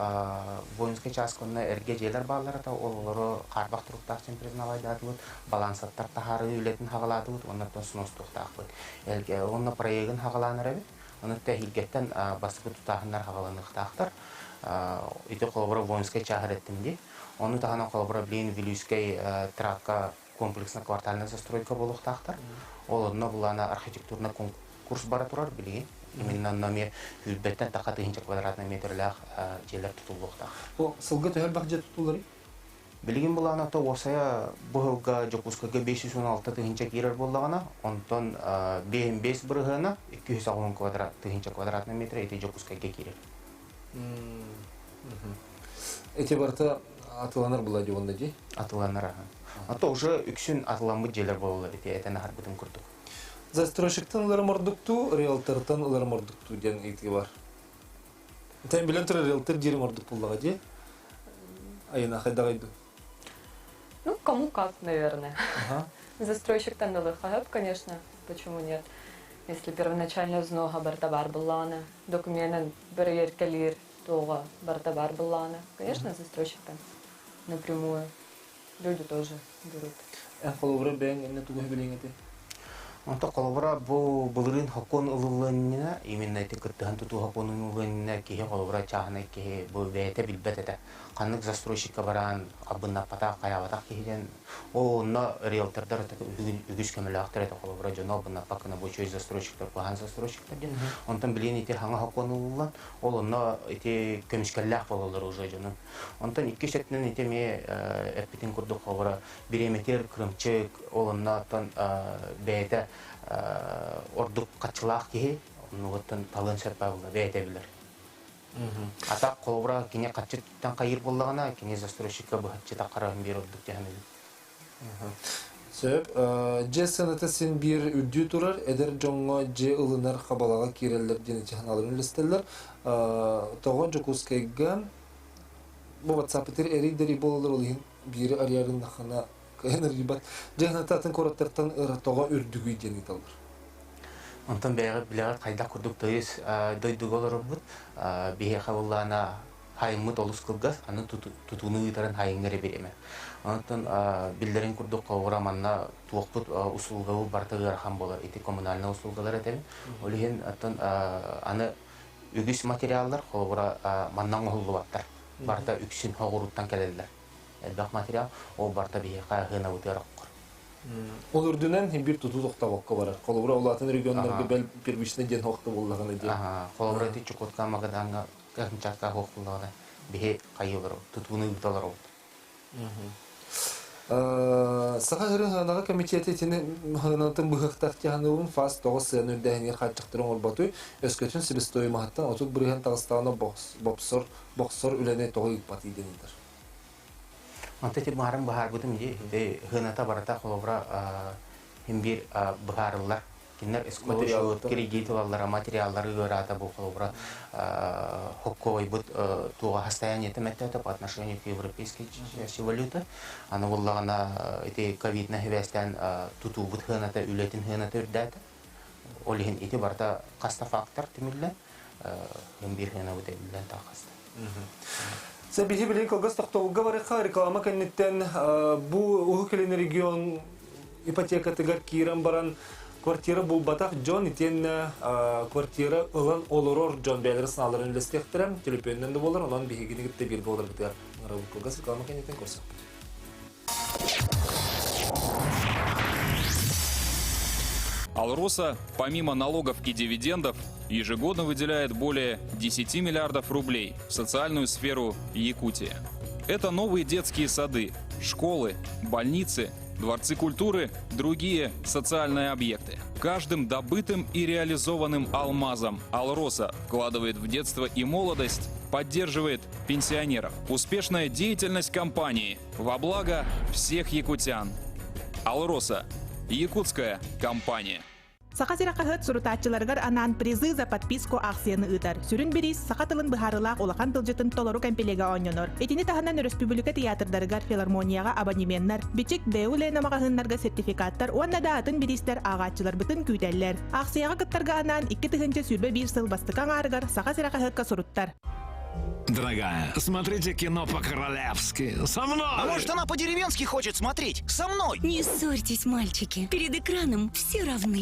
воинский частконна эрге жерлер баалар та олору карбак туруктакчын признавайдат бут, балансаттар тахары үлетин хагалаты бут, оннан сностуктак бут. Элге онна проектин хагаланыр бит. Оны тәһилгеттен басып тутахыннар хагаланыктактар. Ите колбра воинский чахареттимди. Оны тахана колбра блин Вилюйский тракка комплексный квартальная застройка болуктактар. Ол онна булана архитектурный конкурс бара турар билген. Именно нами хүлбеттен тақаты хинче квадратный метрлях жерлер тутулуктак. О, сылгы төһөр бак же тутулары? Билген булана то осая быгылга Жокускага 516 тыгынча кирер боллагана, онтон BM5 бырыгына 210 квадрат тыгынча квадратный метр эти Жокускага кирер. Эти барта атыланар була дегенде ди? Атыланар. Ата уже үксүн атыламы жерлер болалар эти этен харбытын курдук. Застройщиктан улар мордукту, риэлтортан улар мордукту ден эйтиги бар. Тен билен тур риэлтор жери мордук буллага ди? Айына хайдагайды. Ну, кому как, наверное. Застройщиктан далы хагап, конечно, почему нет? Если первоначально взнога бартабар буллана, документен барьер калир тога бартабар буллана, конечно, застройщиктан напрямую. Люди тоже берут. Колбра бен эмне тугу билеңете? Онто колбра бу булырын хокон улуланына именно эти кыттыган туту хокон улуланына кихе колбра чахана кихе бу бете билбетете. Каннык застройщикка баран абынна пата каябата кихиден о на риэлтордар үгүс кемелактар эте колбра жона абынна пакына бочой застройщиктар кухан застройщиктар ден. Онтон билен эти ханга хокон улулан ол на эти көмүшкеллах бололор уже жона. Онтон икки шектен эти ме эпитин курдук колбра биреметер кырымчык олонна тон бете ордук качылак ки нугаттан талын серпа булды бете билер. Ата колбра кине качыттан кайыр боллагана кине застройщикка бахчы такарам бир ордук жаны. Сөп, же саната сен бир үддү турар, эдер жоңго же ылынар хабалага киреллер дене чаханаларын листеллер. Того Жокускайга бу WhatsApp-тер эридери бололор олин бири ариярын нахана кайнар рибат. Жахнататын кораттартан того үрдүгү дени талар. Онтон бәйгә биләгәт кайда курдук тойыс дойдуголор бут бие хавлана хаймыт олус кылгас аны тутуну итаран хайыңгыре береме. Онтон биллерин курдук кавраманна туокпут усулгы бартыгыр хам болар эти коммунальный услугалар этем. Олиген аттан аны үгүс материаллар холбора маннан оллубаттар. Барта үксүн хогуруттан келелер. Элбак материал ол барта бие хагына утырак. Ол үрдүнен бир туту токтабакка барар. Колбра улатын региондарга бел первичный ден хокты боллаганы ди. Колбра ти чукотка магаданга кахмчатка хокулганы бие кайылыр тутуну уталар. Сахарын ханага комитети тени ханатын быхтактыганын фаз 9 сыны үрдәһенер хатчыктырын орбату өскөтүн себестоиматтан отут бирген Тагыстана боксор үлене тогы пати денидер. Антете барам бахар бутым ди хыната барата колбра химбир бахарлар кинер эсколот кредит аллара материаллары görata бу холбра хоккой бут туга состояние теметтата по отношению к европейской валюте аны буллагана эти ковид нахвестен туту бут хыната үлетин хыната үрдәт олихин эти барта каста фактор тимилле гембир хына бут билен тахаста Сәбихи білейін колгас тоқтауға барыққа реклама кәнеттен бұ ұхықелін регион ипотекатығар кейрен баран квартира бұл батақ Джон итен квартира ұлан олырор Джон бәлері сыналарын үлестектірім телепеннен де болыр, олан бігігіне гітті бір болыр бітігар. Колгас реклама кәнеттен көрсек. Алроса, помимо налогов и дивидендов, ежегодно выделяет более 10 миллиардов рублей в социальную сферу Якутии. Это новые детские сады, школы, больницы, дворцы культуры, другие социальные объекты. Каждым добытым и реализованным алмазом Алроса вкладывает в детство и молодость, поддерживает пенсионеров. Успешная деятельность компании во благо всех якутян. Алроса. Якутская компания. Сақасырақа хыт сурутатчыларгар анан призы за подписку акцияны ытар. Сүрін берис сақатылын бұхарылақ олақан тылжытын толору кәмпелеге ойнонор. Этини таханан республика театрдарыгар филармонияға абонементтар, бичик беуле намағағынларға сертификаттар, уанна даатын беристер ағатчылар бұтын күйтәллер. Акцияға кыттарға анан 2 тыгынчы сүрбе бір сыл бастықаң арыгар сақасырақа хытка суруттар. Дорогая, смотрите кино по-королевски. Со мной! А может, она по-деревенски хочет смотреть? Со мной! Не ссорьтесь, мальчики. Перед экраном все равны.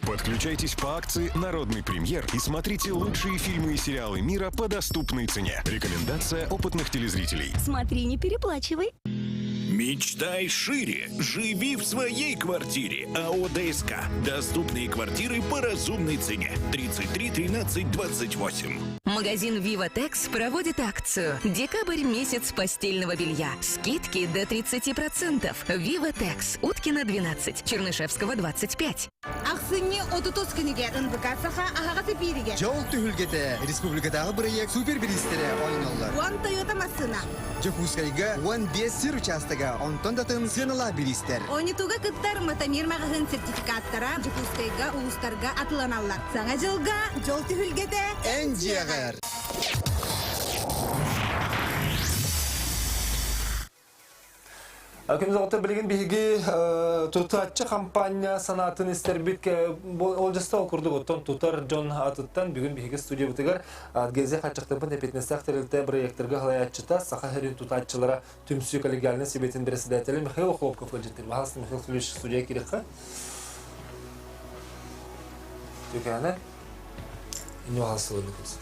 Подключайтесь по акции «Народный премьер» и смотрите лучшие фильмы и сериалы мира по доступной цене. Рекомендация опытных телезрителей. Смотри, не переплачивай. Мечтай шире. Живи в своей квартире. АО ДСК. Доступные квартиры по разумной цене. 33 13 28. Магазин Vivatex проводит акцию «Декабрь месяц постельного белья». Скидки до 30%. Vivatex. Уткина 12. Чернышевского 25. Акцияне 30 күніге ынбыкасаха ағағаты береге. Жол түхілгеті республикадағы бірек суперберистері ойналар. One Toyota масына. Жокускайға 15 сыр участыға онтондатын сыныла беристер. Ойнитуға күттар матамир мағығын сертификаттара Жокускайға ұлыстарға атыланалар. Саңа жылға жол түхілгеті ән жиағыр. Кеміз оғыты білген бейгі тұтатчы компания санатын істербетке ол жаста ол күрді ғыттан тұтар Джон атыттан бүгін бейгі студия бұтығар Гезе қатшықтырбын әпетінесті ақтарылты проектерге ғалаятчыта сақа хәрін тұтатчылара түмсі коллегиалінің себетін бірісідәтелі Михаил Хлопков өлжеттер. Бағалысты Михаил Сулеш студия керекқа? Түйкәні? Ине бағалысы олды көз.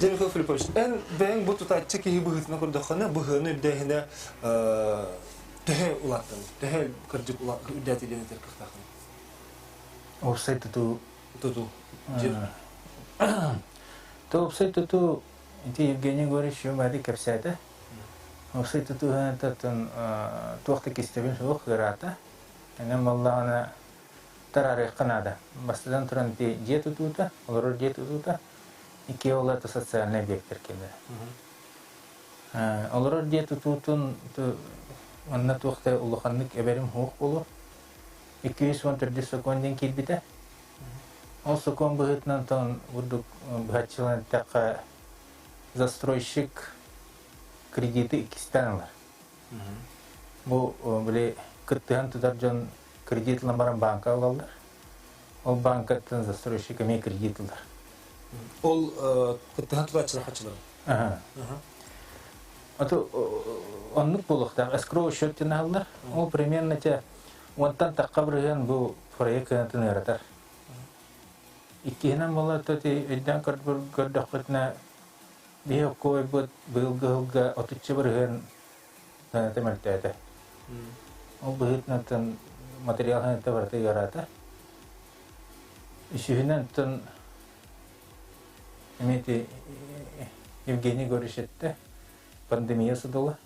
Михаил Филиппович, ән бәң бұл тұтатчы кейі бұғытына күрдіқаны бұғыны үрдәйіне Тэхэ улаттан, тэхэ кырдык үдәти дене терких тахын. Опсайт туту. Туту. То опсайт туту, инти Евгений Григорьевич юмади кепсайта. Опсайт туту хантатан туахта кистебин шух гырата. Энем Аллахана тарарих канада. Бастадан туран ти диету тута, олорор диету тута. Ики олата социальный объект теркеде. Олорор диету тутун Анна туахта улаханнык эберим хук болу. 214 секунден килбите. Ол секунд быгытнан тон урдук быгатчылан тақа застройщик кредиты икистаналар. Бу биле кыттыган тудар жон кредитлан баран банка алалар. Ол банкаттан застройщик эме кредитлар. Ол кыттыган тударчылар хачылар. Ото оннук болуктар эскроу счеттен алдар. Ол примерно те онтан такабырган бу проектын яратар. Иккенен бола тоти эдден кырдыр гырдакытна бие кой бут былгылга отуччы бырган темелтеде. Ол быгытнан материалын табарты ярата. Ишинен тон эмети Евгений Горишетте пандемия сыдылы.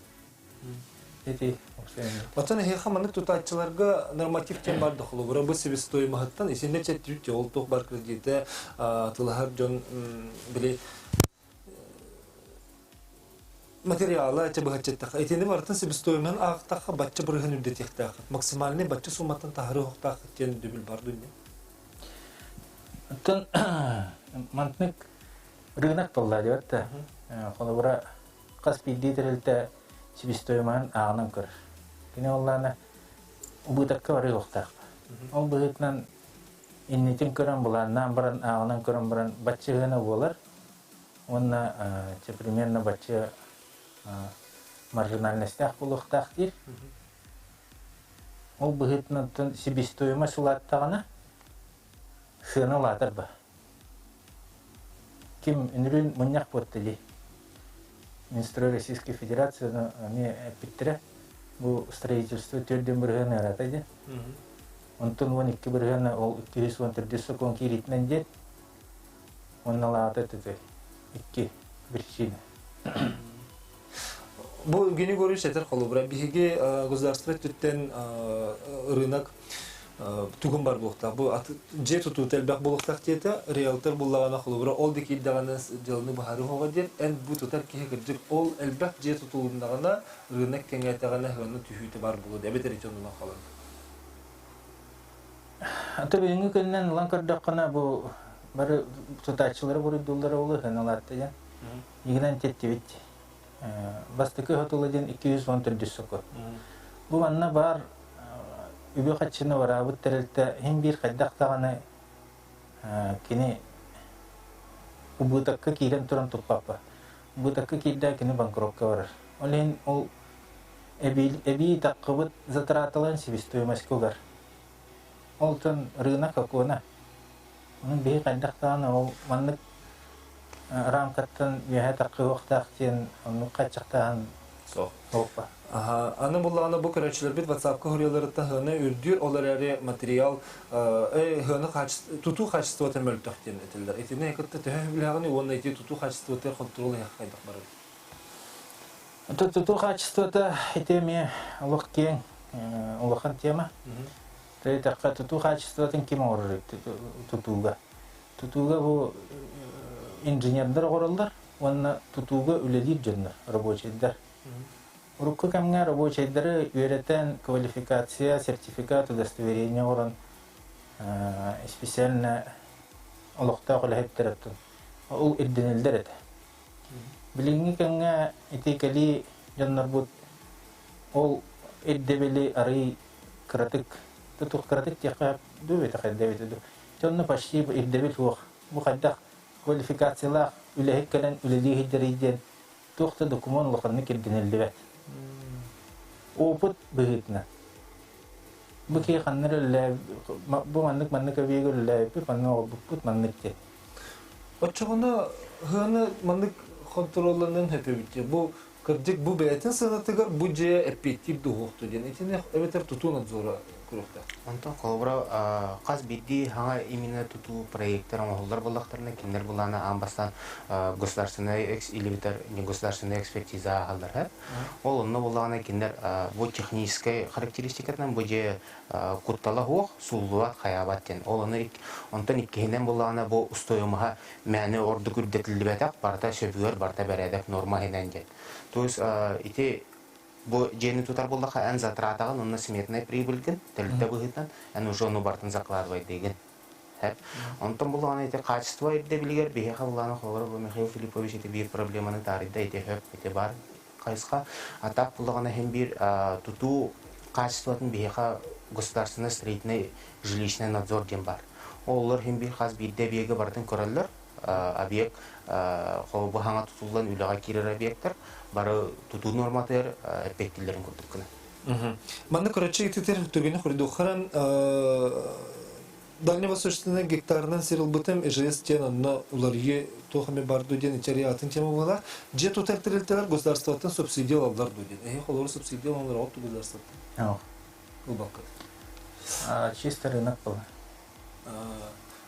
Эти Батаны хеха маннык тутатчыларга норматив тем бар дохлу. Бура бу себестой махаттан исенде четтүтте ол ток бар кредиты тылахар жон биле материалы эти бахачеттах. Этини бартын себестоймен ақтаққа батча бұрығын үрдетектақ. Максимальный батча сумматтан тахары хоқтақ тен дүбіл бар дүнне. Тон мантнык рынок болла деватта. Қолы бұра қас бидді тірілті себестоймен ағынан көр. Кені олланы ұбытаққа бары хоқтақ. Ол бұғытынан иннетен көрін бұланнан бұрын ағынан көрін бұрын батча ғына болар. Онна примерно батча маржинальностях болуқтақ дейір. Ол бұғытынан себестойма сулаттағына сыны латыр ба. Кем үнірін мұняқ бұтты дей. Минстрой Российской Федерации питтірі бұл строительство төрден бірғаны арата де. Онтын 12 бірғаны ол 214 кон киритнен дед. Онна лата түті. 2 причины. Бұл гені көріш әтір қолы бұра. Бігеге государство түттен рынок түгін бар болуқтақ. Бұл же тұту тәлбәқ болуқтақ дейті, реалтор бұллағана қолы бұра. Ол декі илдағаны жылыны бұхары хоға ден, ән бұл тұтар кеге кірдік. Ол әлбәқ же тұтуындағана рынок кәңәйтағана ғаны түйіті бар болуды. Әбетер етенуна қалады. Аты бүгінгі күннен ұлан көрдіққана бұл бары тұтатшылары бұры доллары олы ғаналатты ден. Егінен тетті бетті. Бастықы ғатуладен 214 соқы. Бұл анна бар үбі қатшыны бар абыт тәрілті хем бір қайдақтағаны кені ұбытаққа кейден тұран тұқпапы. Ұбытаққа кейді кені банкропқа барыр. Ол әбей таққыбыт затыратылан себестоимас көгар. Олтын рынок акуына. Оның бей қайдақтағаны ол маннық рамкаттан бейхай таққы оқтақтен оның қатшықтағын соқпа. Аны бұллағына бұл көрәтшілер бет WhatsApp-қа хөрелерді ғаны үрдір олар әрі материал тұту қачыстуаты мөлтіқтен етілдер. Етіне әкітті түхі білғаны оны әйте тұту қачыстуаты контролы қайдақ барады. Тұту қачыстуаты етеме ұлық кен, ұлықын тема. Тәйтаққа тұту қачыстуатын кем орыр тұтуға. Тұтуға бұл инженердер қорылдар, оны тұтуға үлелер жөнір, рабочийдер. Урукку кәмге рабочийдері үйретен квалификация, сертификат, удостоверение орын специально ұлықта қолайыптыр әттін. Ол үрденелдер әті. Біліңгі кәмге етекәлі жонлар бұд, ол үрдебелі арый кіратық, тұтық кіратық текап дөбі тақайдабет өді. Жонны почти үрдебел оқ. Бұл қайдақ квалификациялақ үләйік кәлін үлелі хейдерейден тоқты документ ұлықанны керденелді бәт. Опыт бұғытына. Бұл кей қанныр үләй, бұл маннық әбейгі үләй, бұл маннық маннық де. Отчығына ғаны маннық контролының әпе бітте. Бұл кірдік бұл бәйтін сынатығыр, бұл же әппеттіп дұғықты ден. Етіне әбетер тұтуын отзора көріқті. Онтан қолыбыра қаз бидді хаңа именно тұту проекттер оңғылдар болақтарына кендер боланы амбастан государственная не государственная экспертиза қалдар. Ол онны болағына кендер бұл технической характеристикатынан бұл же құтталы оқ, сулуат, қаябаттен. Ол онтан иккейінен болағына бұл ұстойымыға мәні орды күрдетілді бәтақ, барта сөбігер, барта бәрәдәк норма хенен ден. То есть, ите бұл жені тұтар болдаққа ән затыратағын, онына сметная прибылген, тәлітті бұғытан, ән уже оны бартын закладывай деген. Онтан болағына ете качество ерде білігер, бейеқа болағына қолары бұл Михаил Филиппович ете бір проблеманы таридда ете хөп, ете бар қайысқа. Атап болағына хем бір тұту качествоатын бейеқа государственный строительный жилищный надзор ден бар. Олар хем бір қаз бірде бейгі бардың көрелер, объект қолы бұхаңа тұтылған үліға керер объекттер, бары тұту норматыр әппеттілерін көрдік күні. Манны көрәтші ететер түргені құрды ұқыран Дальневосточный гектарынан серил бытым ЖС тен онна уларге тохаме барды ден ичари атын тема была. Же тутар тирилтелер государствотан субсидиялар ден. Холор субсидиялар от государствотан. Ох. Чисто рынок был.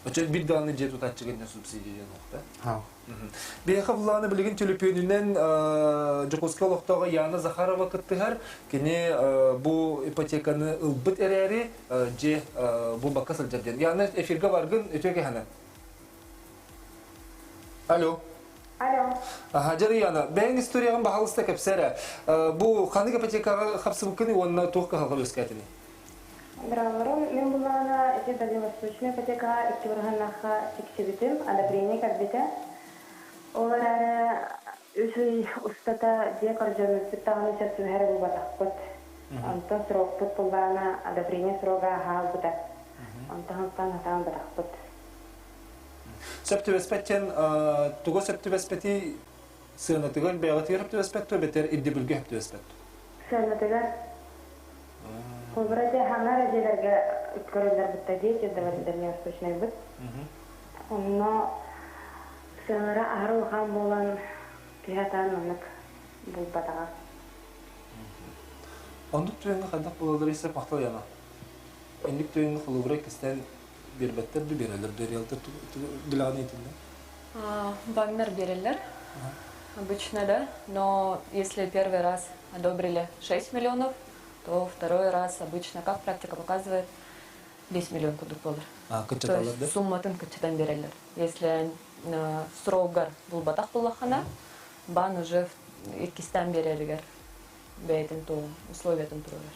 Очет бир данный же тутар чигенде субсидия нокта. Бияха буланы билген телепөнүнөн Жокоска локтога Яна Захарова кыттыгар кене бу ипотеканы ылбыт эрери же бу бакка сылжарден. Яна эфирге баргын өтөге хана. Алло. Ага, Жарияна, бәйін историяған бағалысты кәпсәрі. Бұл қаны ипотекаға қапсы бұққыны, онына тоққа қалға өскәтіні? Драваром, мен бұлана әте дальневосточный ипотека икки бұрғаннаға тексебітім, одобрение кәббеті. Олар әрі өсі ұстата де қаржаны сүттағаны сәтсін әрі бұл батақ бұд. Антон срок бұд бұлана одобрение сроға ға бұда. Антон атаған батақ бұд. Сәптібеспәттен, тұғы сәптібеспәті сығынатығын бәйғатығыр әптібеспәтті, бәтер идді бүлгі әптібеспәтті? Сығынатығыр. Көбірәде хаңар әжелерге үткөрілдер бұтта дейт, еді восточный бұд. Онно сығынара ағыры ұған болан күйатан онық бұл батаға. Ондық түйінгі қадақ болалар есеп мақтал яна. Ендік түйінгі құлығыры кістен бербеттер де берелер, дөрелтер диланы етінде? Вагнер берелер, обычно, да, но если первый раз одобрили 6 миллионов, то второй раз обычно, как практика показывает, 10 миллионов $. То есть сумматын качетан берелер. Если срогар был батах булахана, бан уже икистан берелер, бейтен то условиятын туралар.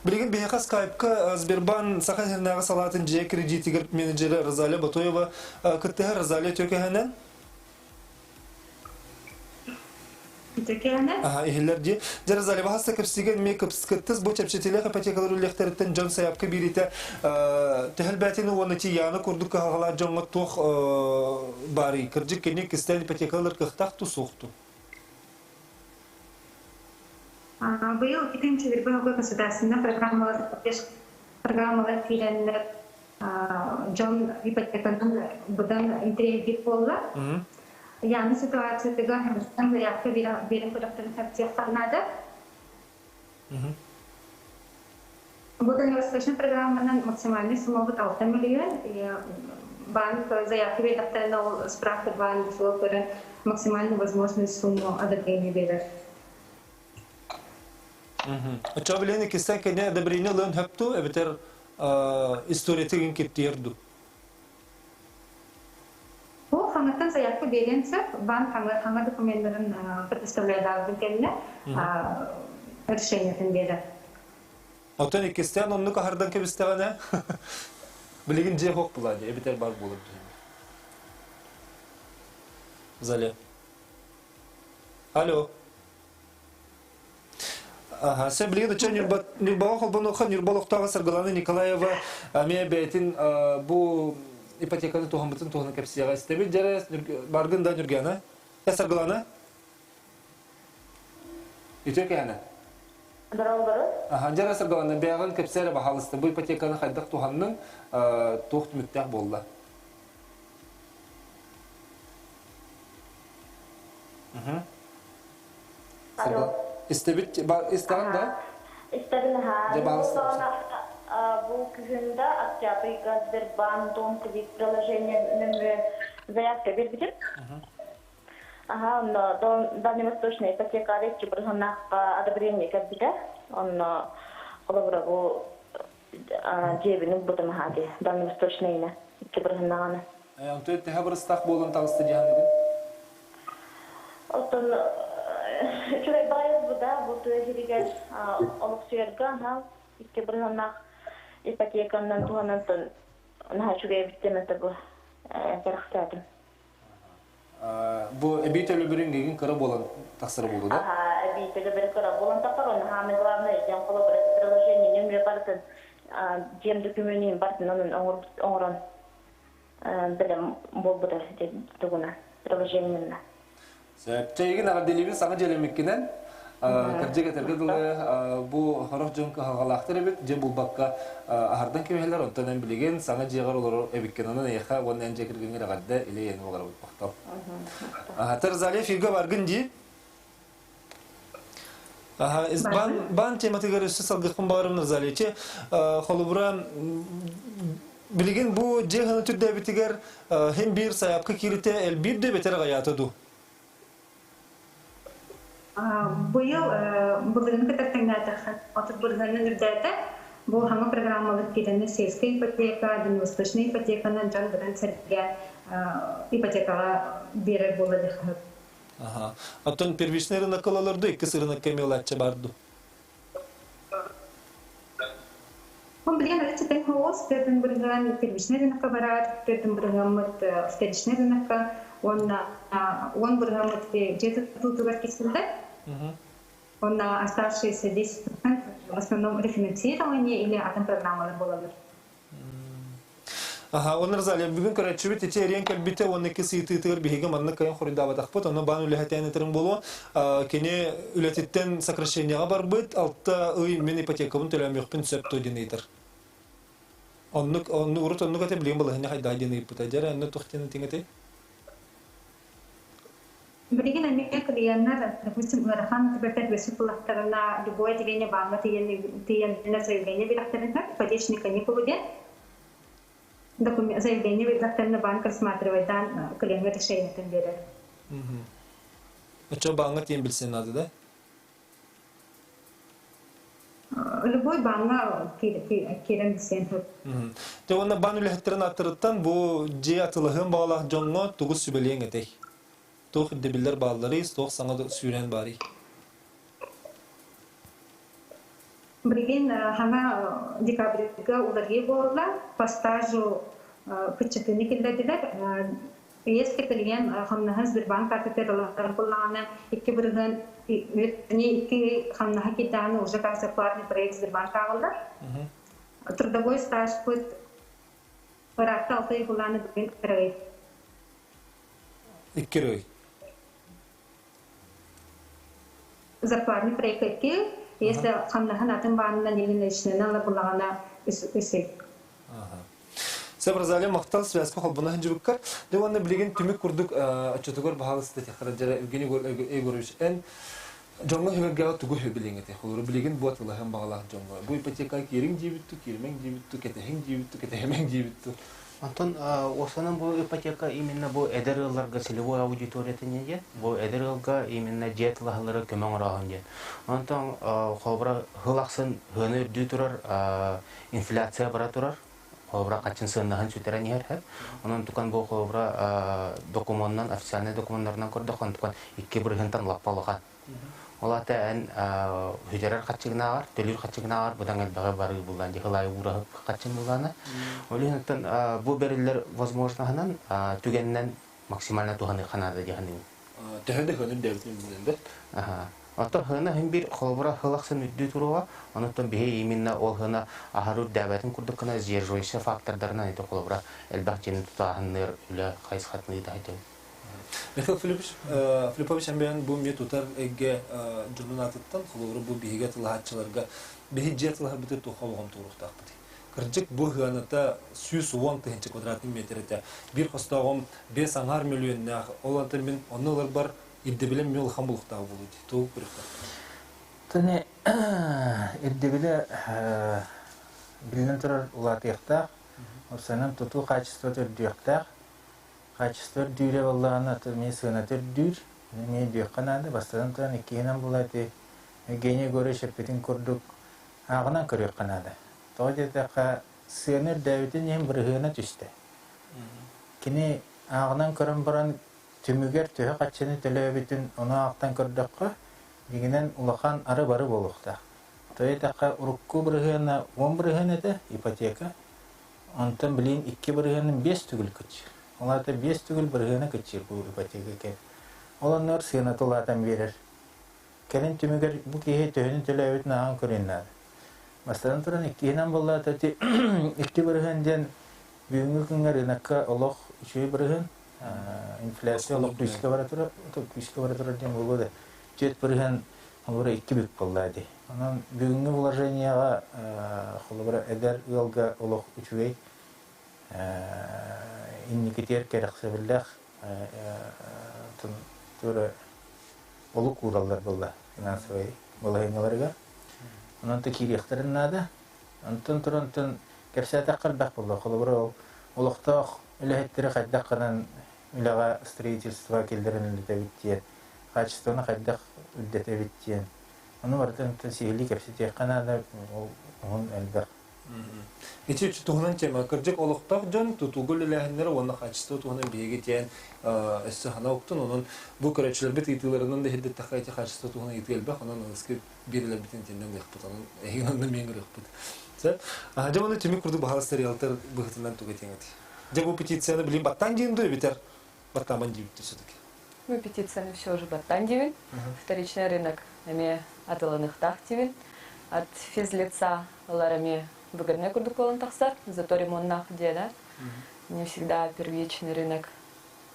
Білген бейқа скайпқа Сбербан сақан жернағы салатын жай кредитігер менеджері Розалия Батоева күттіғі Розалия төкәхінен? Төкәхінен? Ихілер де. Розалия бағаста көпсіген ме көпсікіттіз бұл чәпшетелек ипотекалар үлектәріттен жон саяпқы береті тәхіл бәтені оны тияны күрдік қағалар жоңғы тоқ бары. Кірджік кене кістен ипотекалар қықтақ тұсуқты. Быйыл икенче Вербовой государственная программалар филиаллар жон ипотеканың бұдан интерьер болды. Яны ситуациядегі Христан заявка берем кодақтарын сәптер сағынады. Бұдан восточный программаның максимальный сумма 6 миллион. Банк заявка бердақтарына справка банк максимальную возможность сумму одобрения берер. Açığa bileni kisten kene adabrini lön heptu, ebeter istoriyetiğin kiptiyerdu. Bu hangitan sayakı berense, bank hangi dokumentlerin предоставляет kendine решениятын берер. Otan ikisten onu kahardan kebistağına bilgin je hok buladı, ebeter bar bulur. Zale. Alo. Sen bilgin için Nürbağ Kolbanoğ'a Nürbağlıqtağı Sargalanı Nikolaeva Amia Beytin bu ipotekanı tohumutun tohunu kapsiyağa istebil. Jere bargın da Nürgana. Ya Sargalanı? İtök yani? Jere Sargalanı beğen kapsiyara bahalısты. Bu ipotekanı haydaq tohanının toht müttəq bolla. Alo. İstebit, isteyen de? İstedim ha. Bu kühünde Aktyabrika Сбербанк кредит приложение заявка бербитер. Дальневосточная ипотека речи браханах одобрение кредита. Он колобра bu cebinin budum hadi. Дальневосточная iki браханана. Анту это хабрстах болон тагысты диһанды. Отон Чурай байыз бұда, бұл төзелігер олық сүйерген, икі бірғанақ ипотеканнан туғанантын чурай біттеметі бұл қарықтадым. Бұл әбейтелі бірін кеген қыры болан тақсыры болды, да? Әбейтелі бірі қыры болан тақсыр, оны хамы главный жан қолы бірі приложение нөмірі бартын, жем документін бартын, оның оңырын білім бол бұда тұғына, приложениені. Çayıgın ağırdelibin sana celemekkinden kırcı getirgidili bu haraf jonka hağalaktır ebit je bu bakka ağırdan kemeler ontadan bilegen sana jegar olur ebikkenana neha onun en jekirgin ragadda ile yeni olar baktal. Hatar zali figa bargın di. Ban temati görüşü salgıkın bağırımın zaliçi xolubura bilegen bu jehanı türde bitiger hem bir sayapkı kirite el bir de beter gayatıdu. Быйыл былыгын кытартаңдаты отып былыгынын үрдәті бұл хаңы программалық кетені сельская ипотека, дальневосточная ипотеканы жан бірін сәрге ипотекага берер болады. Ага. Оттон первичный рынок алаларды икки рынок кемелатча барды. Он билген алчтен хоос перден бирган первичный рынокка барар, перден биргамыт вторичный рынокка, он биргамыт где-то тутугар кесилде. Он оставшиеся 10% в основном рефинансирование или атом программалар болады. Ага, он разали бүгүн көрөчүбүт эти рен калбите онны кесититер биге манны кайын хоридава тахпыт, оны бан үлехетен терин болу, кене үлетиттен сокращенияга барбыт, алта ый мен ипотекабын төлөмөкпүн сөп тодинейтер. Онны урут онны кате билген болу, хне хайда денейпыт, ажара онны тохтен тиңете. Билген америка клиенттер, допустим, рахан тепер весуплахтарына любое отделение банка тиен заявление билахтарына, ипотечный каникулы ден. Документ заявление в банк рассматривает клиент решение тендера. А что банк тем билсен надо, да? Любой банк кирен билсен. То он на бану лехтерн атырттан бу же атылыгын багалак жонго тугус сүбелең этей. Тох дебиллер баллары, тох саңа сүрен бари. Бригин хана декабрьга уларги борла по стажу впечатлительный если клиент хамнаха Сбербанк карты коллана икки бирген икки хамнаха китаны уже как зарплатный проект Сбербанк алды. Трудовой стаж пут паракта алты колланы бирген проект. Икки рой. Зарплатный проект икки если хамнаха натын банна нелинешнен ала буллагана үсек. Сабразале мактал связка холбуна хинжибиккар. Деванны билеген түмүк курдук ачытыгөр баалысты техраджара Евгений Егорович эн жонго хегерге тугу хебилеңете. Холор билеген буатылахан багалак жонго. Бу ипотека кирин жибитту, кирмең жибитту, кетехин жибитту, кетехемең жибитту. Антон, осанын бу ипотека именно бу эдерыларга целевой аудитория тенеге, бу эдерылга именно жетлахлары көмөң рагын ден. Антон, хобра хылаксын хыны үрдү турар, инфляция бара турар. Хобра качын сыннахан сүтерен ехер. Онан тукан бу хобра документнан, официальный документтарынан көрдөкөн тукан 2 биргентан лаппалыган. Олата эн хүжерер качыгнагар, төлүр качыгнагар будан элбага бары булган жыгылай урагып качын булганы. Олинтан бу берилер возможно ханан түгеннен максимально туханы ханада жаһанның. Төһөндө хөнүн дәвитин билгәндә. Аха. Ата хына һәм бир хобра хылаксын үддү туруга, анытан бие именно ол хына ахару дәвәтен курдык кына зержойшы факторларына әйтә хобра элбәкчен тутаһыннар үлә кайсхатны да әйтә. Михаил Филиппович әмбән бу метутар эге журналаттан хобра бу биһигә тылачыларга биһиҗәтләр бите тухалган турыкта бите. Кырҗык бу хыяната 110 тыгынчы квадратный метрдә бир хостагым 5 миллионнар олантыр мен оннолар бар. Иддебиле мел хамбулукта булды. Тук бирде. Тане иддебиле билен турар улатыякта. Осанан туту качество төрдүякта. Качество дүре боллагана мен сына төрдүр. Мен дүйканады бастадан туран экенен булаты. Гене göre шепетин көрдүк. Агынан көрөк канады. Тоҗедака сыныр дәвитен ем биргена төште. Кини агынан көрөн баран Тümüger tühe kaçını telebitün onu aktan kördükka diginen ulakan arı barı bolukta. Toya taka urukku bırhına 10 bırhına da ipoteka. Ondan bilin 2 bırhının 5 tügül küçür. Onlar da 5 tügül bırhına küçür bu ipoteka ken. Olanlar sığına tolatan verir. Kelin tümüger bu kihe tühünün telebitün ağın körünler. Masadan turan 2'den bolla da 2 bırhından büyüngü kıngar inakka olok 3 bırhın inflasyon oluk düşke varatırı diyen bulu da 7% olura 2 büyük bolladı. Onun büyüngü vложенияға olura eder yolga oluk 3 bey indikatör kerekse billah turu oluk kurallar bolla finansовый bolayınlarga. Onun da kiriyeklerin nada. Ondan turantın kerşata qalbaq bolla olura olukta үләһеттері қайдақ қанан үләға строительство келдерін үлдәбіттен, качествоны қайдақ үлдәтәбіттен. Оны бардын сейілі кәпсетек қанада оғын әлбәқ Ити тухунан тема кырдык олуктак жон тутугул лехнер онна хачты тухунан биеге тен эссе хана октун онун бу көрөчлөр бит итилеринен де хиддет такайты хачты тухунан итилбе онун эски бириле битен тенден лехпут онун эгенон мен лехпут. Се жаманы теми курду бахал сериалтер быхтынан тугетеңет. Жабу петицияны билим баттан жинду битер. Баттаман жибитти все-таки. Ну, петицияны все уже баттан дивин. Вторичный рынок эми атыланых тахтивин. От физлица ларами выгодные курдуколон тахсар, зато ремонтнах где, да? Не всегда первичный рынок.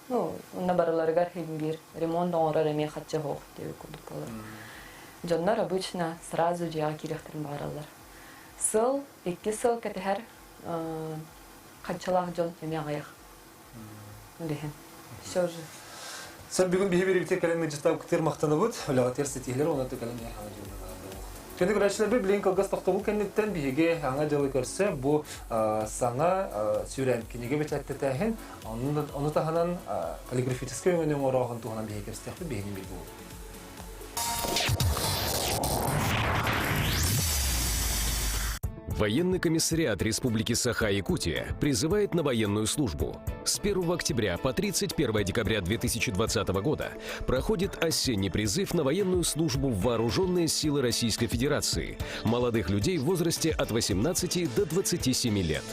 Ну, набарларгар химбир. Ремонт он рарами хатчагох, где курдуколон. Джоннар обычно сразу же акирехтен баралар. Сыл, икки сыл катехер хатчалах джон эми аяк. Лехен. Все же. Sen bugün bir birlikte kalemle ciddi kıtır maqtanı bud, öyle tersi tihler ona da kalemle hangi. Kendi güreşler bir blink algas tahtavul kendinden bihige hangi jalı görse bu sana süren kinige beçette tahin onu tahanan kaligrafitiske yönünün orağın tuhanan bihige istihdi bihinin bir bu. Военный комиссариат Республики Саха-Якутия призывает на военную службу. С 1 октября по 31 декабря 2020 года проходит осенний призыв на военную службу в Вооруженные силы Российской Федерации молодых людей в возрасте от 18 до 27 лет.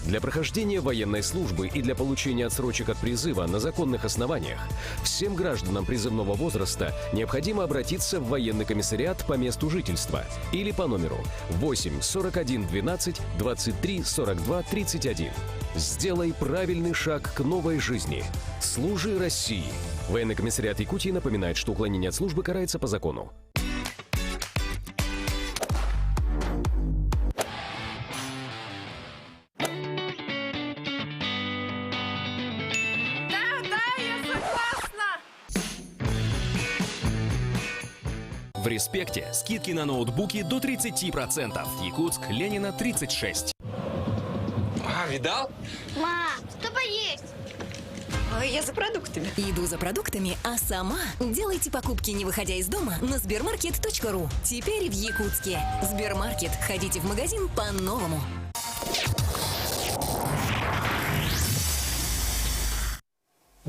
Для прохождения военной службы и для получения отсрочек от призыва на законных основаниях всем гражданам призывного возраста необходимо обратиться в военный комиссариат по месту жительства или по номеру 8 41 12 23 42 31. Сделай правильный шаг к новой жизни. Служи России. Военный комиссариат Якутии напоминает, что уклонение от службы карается по закону. В «Респекте» скидки на ноутбуки до 30%. Якутск, Ленина, 36. Видал? Мам, что поесть? Я за продуктами. Иду за продуктами, а сама делайте покупки, не выходя из дома, на сбермаркет.ру. Теперь в Якутске. Сбермаркет. Ходите в магазин по-новому.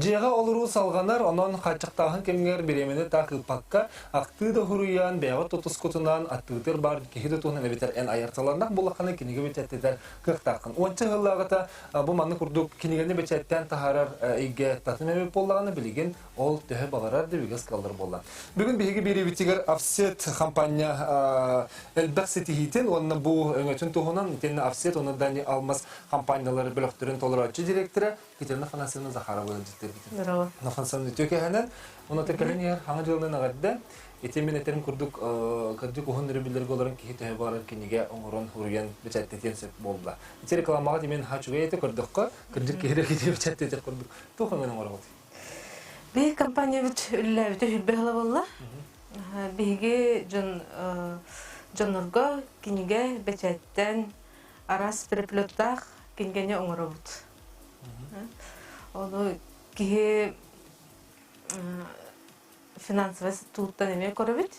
Жега олуру салганар, онон хачыктагын кемгер беремени такылпакка, акты да хуруян, бега тотускутунан, аттыгытыр бар, кехиде туһун эбитер эн аярталарнак буллаханы киниге бечеттер кыктакын. Онча хыллагата бу манны курдук кинигени бечеттен тахарар иге татымеме боллаганы билген, ол төһө баларар дебигес калдыр болла. Бүгүн биги бири битигер Offset компания элбекситихитин, онна бу өңөтүн туһунан, тенне Offset оны дани алмас компаниялары бөлөктөрүн толураачы директору Китерна Фанасина Захарова директор. Здорово. На Фансамне төкәһенен, оны текәләнәр, хаңа җылны нагадда, этемен этерин курдук, кырдык оһыннары билдер голарын кихите бар кинигә оңрон хурган бечәттен сеп булды. Ите рекламага димен хачуга әйтә кырдыкка, кырдык кирәк дип бечәттен курдук. Тохыңны оңрон. Би компания бит үлләбе хүлбәһәлә булла. Биге җоннорга кинигә бечәттен арас переплеттах кингәне оңрон. Onu ki finansal tutan emek korabit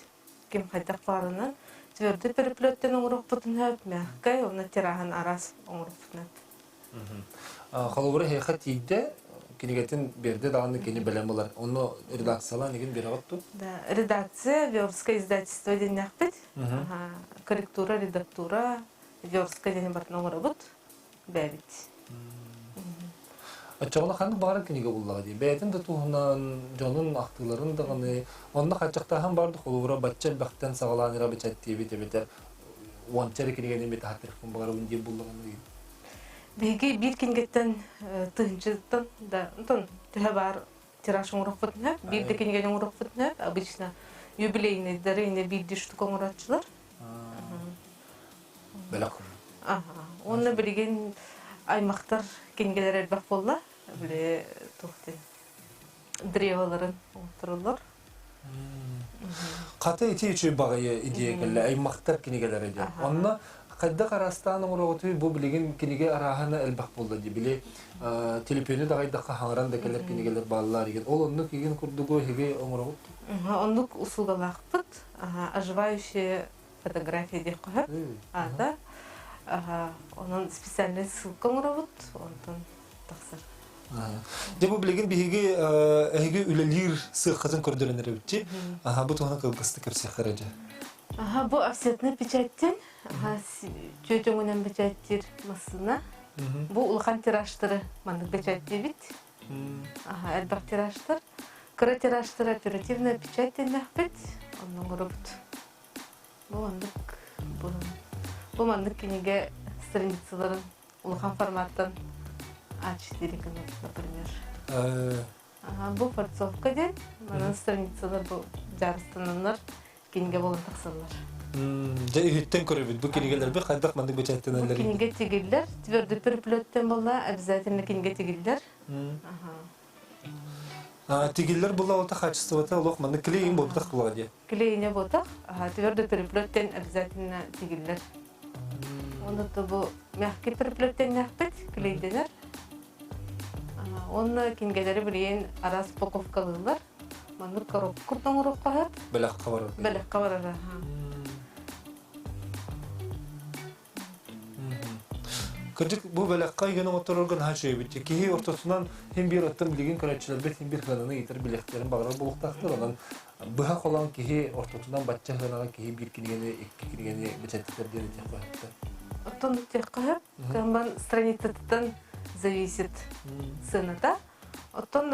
kim haydak varını tverdi periplotten ongrok putun hep mehkay onu tirahan aras ongrok putun. Халыбыры хәйхәт идде, кинигәтен берде даганы кини белән булар. Оны редакциялар нигән бирә атту? Да, редакция, Вёрское издательство денег бит. Корректура, редактура, Вёрское денег бар оңробут бәбит. Ачагына ханны бары киниге буллага ди. Бәйтен дә туһунан җанын актыларын даганы, онда хачакта һәм барды холура батча бактан сагаланыра бечәтти бит бит. Уанчары киниге бит хатыр кем бары унди буллаган ди. Биге бир кингеттен тынчыттан да, тон төһә бар тираж оңрок бутна, бир дә киниге оңрок бутна, обычно юбилейный дарыйны бир диш тукоңрачылар. Беләк. Оны билген аймактар кингелер элбак болла. Биле тохтен древаларын отурулар. Каты ити үчү багы идея келе аймактар кинигелер иде. Онна кайда карастан оңроготу бу билген киниге арахана элбак болду ди. Биле телефоны да кайда хаңран да келер кинигелер баллар иген. Ол онну киген курдугу хеге оңрогот. Онну услугалакпыт. Оживающие фотографии деп коет. Да. Onun специальный ссылка мурабыт, онтон тахсар. Дебу билеген биһиги эһиги үлелир сыхатын көрдөрөнөр битти. Бу тоны кылгысты кепсе хараja. Бу офсетный печаттен, чөтөңөнөн печаттер масына. Бу улхан тираштыры мандык печать дебит. Элбак тираштыр. Кыра тираштыр оперативная печаттен нахпет. Онун мурабыт. Бу мандык Бу мандык книге страницаларын улхан форматтан А4, например. Бу форцовка ден, манан страницалар бу жарыстананар книге болон таксалар. Жа үттен көрөбүт. Бу книгелер бе кайдак мандык бечаттен Бу книге тигиллер, твердый переплеттен болла, обязательно книге тигиллер. Тигиллер була ота качеството лох мандык клейин болтак кылады. Клейине болтак, твердый переплеттен обязательно тигиллер. Онда бу мягкий переплеттен нахпет, клейденер. Онна кингелери билен арас упаковкалылар. Мандык коробкурдан уропкаат. Белекка бар. Белекка бар. Кырдык бу белекка генә моторлардан хачы бит. Ки ортосунан һәм бир оттан билген көрәчләр бит һәм бир хананы итер билекләрен багырып булыктактыр. Анан быга калган ки ортосунан батча ханага ки бир кингене, икки кингене бечәттер дип әйтәләр. Оттон текка, камбан страницадан зависит цена. Оттон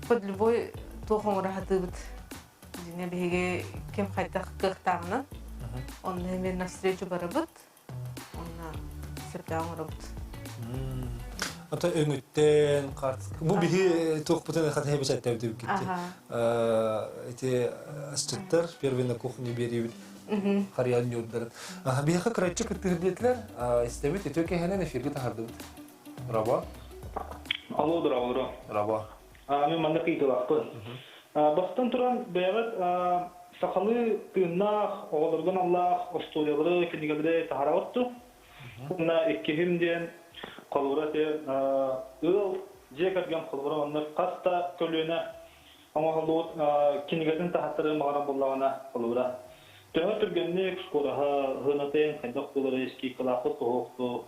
под любой тохом рахатыбыт. Дине беге кем кайта кыктагына. Он мен навстречу барабыт. Онна септагын работ. Ата өңөттен карт. Бу биһи тохпутен хата бечәттер дип китте. Эти астыттар первый на кухне беребит. Хариян юрдар. Биһа крайчык китерлетлер, истебит өтөкө хананы эфирге тахарды. Раба. Алло. Раба. Мен мандак ителакпы. Бастан туран бәгат сакалы тыннах, оғлардан Аллах, остуялары, кенигелде тахара отту. Уна иккемден колурате ыл жекерген колура онны каста көлөнө амалот кенигелден тахаттыры магара боллагана колура. Төгө түргенне школага хынатен кандак болары эски кылакы токту.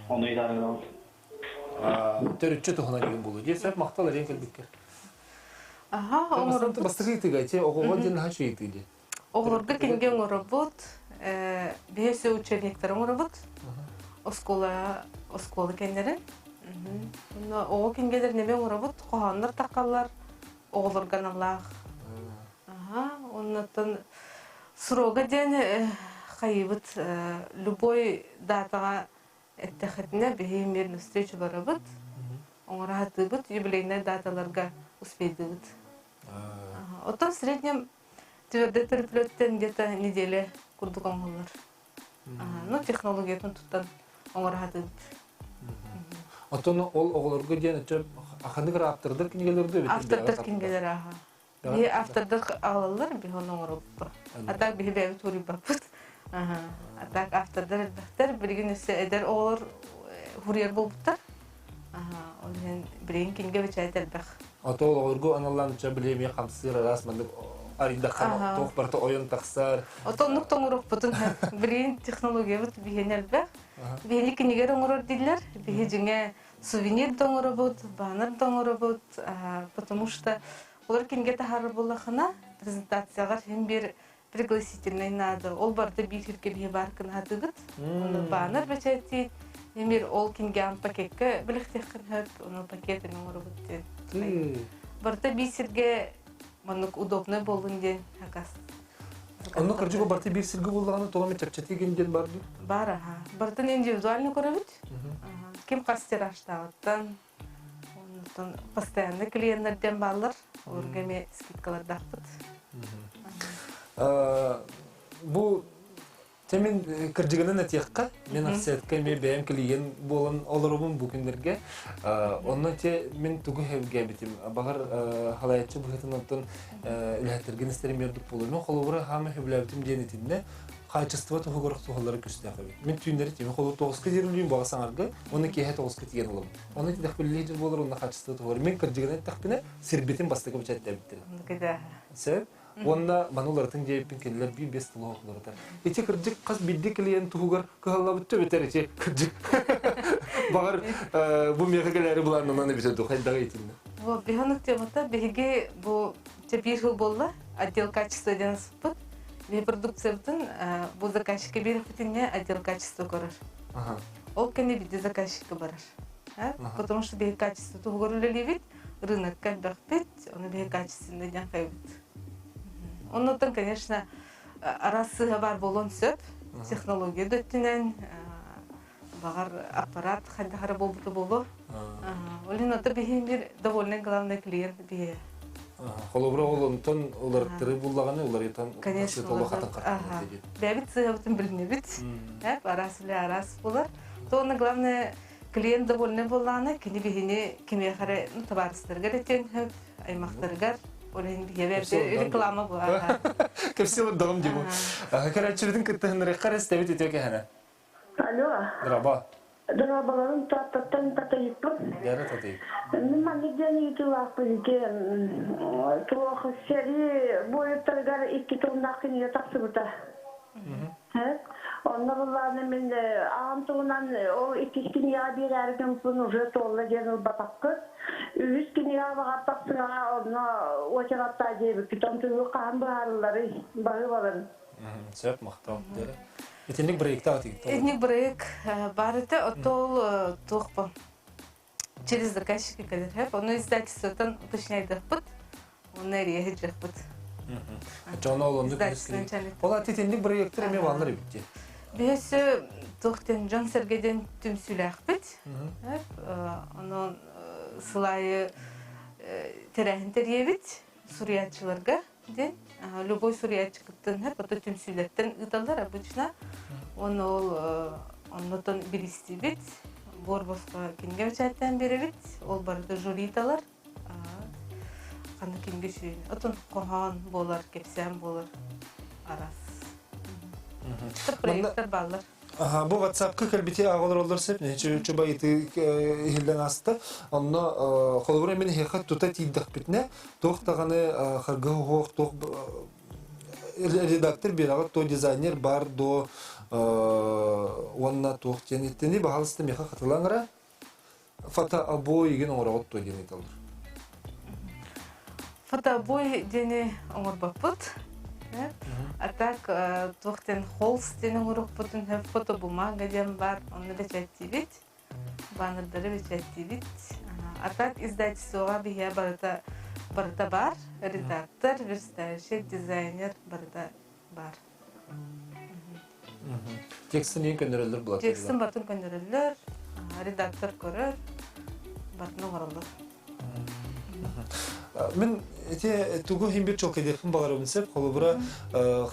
Оны идараган. Төрүчө тохона деген болду. Жесеп мактал рен келбекке. Оңороб бастыгыты гайче огого ден хачыйты ди. Оңорга кенген оңорбот, бесе учениктер оңорбот. Оскола кендерин. Но ого кенгелер неме оңорбот, коханнар таккалар, оголорган Аллах. Оннотон сурога ден хайбыт любой датага эттехетне бехимир навстречу барабыт. Оңорахатыбыт, юбилейный даталарга успейдыбыт. Оттон в среднем твердый переплеттен где-то неделя курдук оңолар. Ну, технологиятын туттан оңорахатыбыт. Оттон ол оголорго ден ахандык автордор кингелерди бит. Автордор кингелер аха. Би автордор алалар би оңороппа. Атак би бебе тури бапыт. Атак автордор бахтар билген эсе эдер олар хурьер болуптар. Онен брейн кинге бечайтер бах. Атол орго аналланча билеме камсыр расманды аринда кана тохбарта оюн таксар. Отон нуктон урок бутун брейн технология бут бигенел бах. Бигени кинигер оңорор дилер. Бигежиңе сувенир доңоробут, баннер доңоробут, потому что олар кинге тахары боллахана презентацияга hem bir пригласительный надо. Ол барда бирке бие баркын хатыгыт. Оны баннер бечайти. Эмир ол кинган пакетке билектехкен хат, оны пакетин оңорбут. Барда бисирге манук удобный болдун ден акас. Анны кыржыгы барда бисирге боллаганы толоме чапчати кенден барды. Бар аха. Барда индивидуальный көрөбүт. Ким кастер аштагыттан, онтон постоянный клиенттерден барлар, оларга ме скидкалар дакпыт. Бу Темен кыржыгынан атыякка мен аксиятка мен бәем клиент болон олорубун бу күндерге. Оннан те мен тугу хевге битим. Багар халаятчы бухетинаттан үләттерген истерим ярдык болор. Мен холовра хама хевләбитим денетинне качество тугурак тухаллары күстәгә бит. Мен түннәре тем холу 9-ка дирүлүм багасаңарга, оны кеһә 9-ка тигән улым. Оны тидәк белләҗер болор, оны качество тугыр. Мен кыржыгынан тәхпине сербетин бастыгы бичәттә биттер. Кеда. Сәб Онна манулардың дейіппен келілер бей бес тылы оқылырдар. Ете кірдік қаз бидді клиент тұғығар қығалабы төбетер ете кірдік. Бағар бұл меғігілері бұларынан бітеді, қайдағы етілді. Биханық темата, беге бұл бір жыл болды, отдел качества ден сұппыт. Бе продукция бұтын, бұл заказчикке беріп бітінне отдел качества көрір. Ол кәне биде заказчикке барар. Потому что бе качество тұғығыр өлелевет, рынок кәлбәқ бет, оны бе качественный ден қайбет. Оннан, конечно, арасыға бар болон сөп, технология дөттінен, бағар аппарат қайдағары болбыты болу. Олен оты бейін бір довольный главный клиент бейі. Қолыбыра олынтын оларттыры болағаны, олар етан қасы толы қатын қартын. Бәбіт сыға бұтын біліне біт, арасылы арас болар. Оны главный клиент довольный болағаны, кені бейіне кеме қары табарыстырғар етен, аймақтырғар. Олен бейі реклама болар. Кәпсі дағым деймін. Кәрәтшірдің күттігін рекқар әстәбет етеу кәхіні. Алло. Драба. Драбаларын таттан татайыппын. Дәрі татайып. Мен манегден етілақпын екен. Туақы сәрі бойыптарғар 2 тоннақ кенеге тақсы бұта. Онна бұлланы мен ағам туғынан ол 2 кенеге бір әрген бұн ұжы толы жеңіл батаққы. 3 кенеге бағар тақсыға онна очарапта жебі. Күтім түгі қаған бағарылары бағы баларын. Сөп мақтау. Дәрі. Этник проекта атыгы. Этник проект бар это отол тухпа. Через заказчика кадр. Он издательствотан уточняет бут. Он реагирует бут. Жонол онду көрсөтүлөт. Ола этник проекттер эме балдар битти. Бес тохтен Жон Сергейден түмсүлөк бит. Анан сылайы терехинтер ебит суриятчыларга ден. Любой суриятчыктын это түмсүлөттен ыталар обычно. Он оннотон биристи бит. Борбоска кинге чаттан беребит. Ол барды журиталар. Каны кинге шүй. Отон кохан болар, кепсем болар. Арас. Проекттер баллар. Бу WhatsApp-ка кирбите агалар сеп, чөбө ити хилден асты. Онно холбур мен хекат тута тиддик битне. Токтаганы харга хок ток редактор бирагы то дизайнер бар до онна ток тенитени баалысты меха хатылаңыра. Фотообой деген оңорот то деген айталар. Фотообой дене оңорбаппыт. А так, тухтен холст денег урок потом фотобумага дем бар, он печативит, баннердары печативит. А так издательство бия барта бар, редактор, верстальщик, дизайнер барта бар. Текстин эң көндөрөлдөр болот. Текстин батын көндөрөлдөр, редактор көрөр, батын оңоролор. Мен те тугу химбир чокедерхин багарым сеп холубура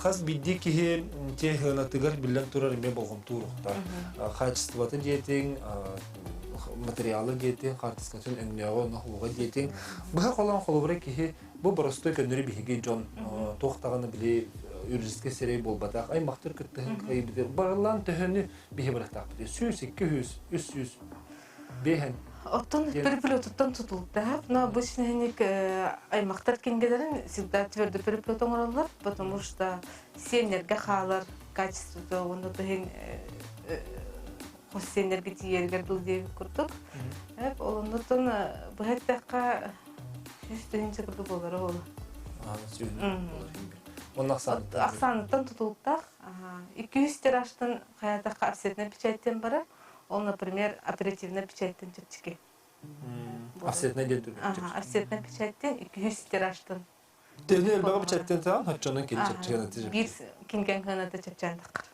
хас бидди кихи те ханатыгар билен турар эме болгом турукта. Качествоты жетин, материалы жетин, картыскатын өңнөгө нохуга жетин. Буга калган холубура кихи бу простой көндөрү биге жон токтаганы биле юридический серей болбатак аймактыр кыттыгын кайбыдыр. Барлан төһөнү биге барактак бит. 200, 300 бехен. Оттон переплетоттан тутулда, но обычно они аймактар кингелерин всегда твердо переплетом роллар, потому что сенерге халар качество оно тохин сенерге тиергер дилдеп курдук. Олондон бахаттакка үстүнчө курду болор ол. Аксанытан тутулда 200 тираждан хаятакка офсетный печаттен бара. Он, например, оперативно печаттен чепчики. Офсетный ден. Офсетный печаттен 200 тираждан. Тени элбага печаттен таган хачонун келчепчигени тижеп. Бир кинген каната чепчандык.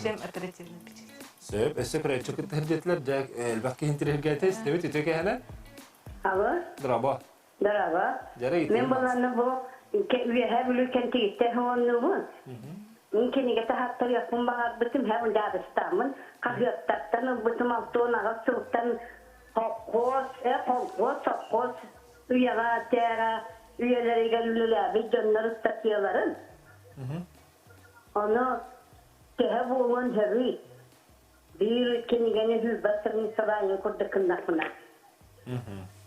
Чем оперативно печать. Сөп, эсе проект кытырдетлер жак элбак кентирге тес дебет этеке хана. Алло. Драба. Драба. Мен баланы бу ке кентигите хонну. Мынкенеге тахаттар япын бағар бітім хәбін жадыстамын. Қағыяттаттан бітім алтуынаға сұлттан қоз, үйаға, тәға, үйелерге үлілі біз жонлар ұстатияларын. Оны тәхі болуын хәбі. Bir kendine hüz bastırın sarayın kurdu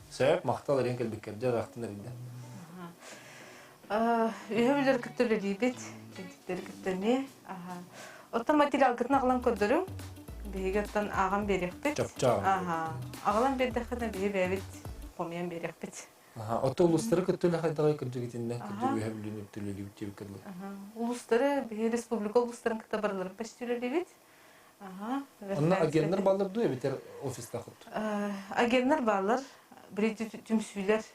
Sebep mahtalar enkel bir kerce rahatın elinde. Үйөбүлөр күттөлөр дейбит, жентиктер күттөме. Оттан материал кытын ағылан көрдөрүм. Беге оттан ағам берекпит. Ағылан бердіқына беге бәбит, помиян берекпит. Отто улустары күттөлі қайдағай кіржігетінде күттөлі үйөбүлін өптөлі өптөлі өптөлі Улустары, беге республика улустарын кыта барыларын почтөлі дейбит. Онна агенттер балар дуя бетер офиста құт? Агенттер балар, бірейді түмсүйлер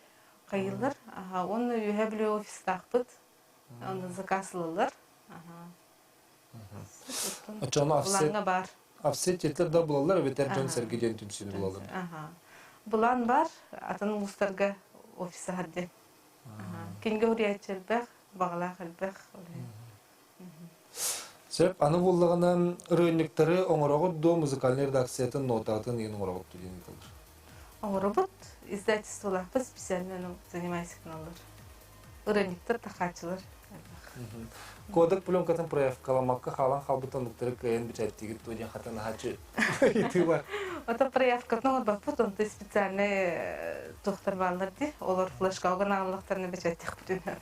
қайылар. Оны үйөбілі офиста ақпыт, оны закасылылар. Бұланға бар. Афсет жетлер да бұлалар, бетер жон сәргеден түмсүйін бұлалар. Бұлан бар, атын ұлыстарға офиса харден. Кенге ұрия чәлбәқ, бағала қалбәқ. Сөп, аны болдағынан рөйінліктері оңырағыт до музыкальный редакциятын нотағытын ең оңырағыт түден етілдір. Оңырағыт, издательстволақпы специально занимайся каналар. Рөйінліктер тақачылар. Кодек пленкатын проявкаламакка халан халбытан ұқтыры кәйін бічәттегі төден қатаны хачы еті бар. Ота проявкатын оңыр бақпыт, онты специальный тоқтар балылар де, олар флешка оған ағылықтарына бічәттек бүтінер.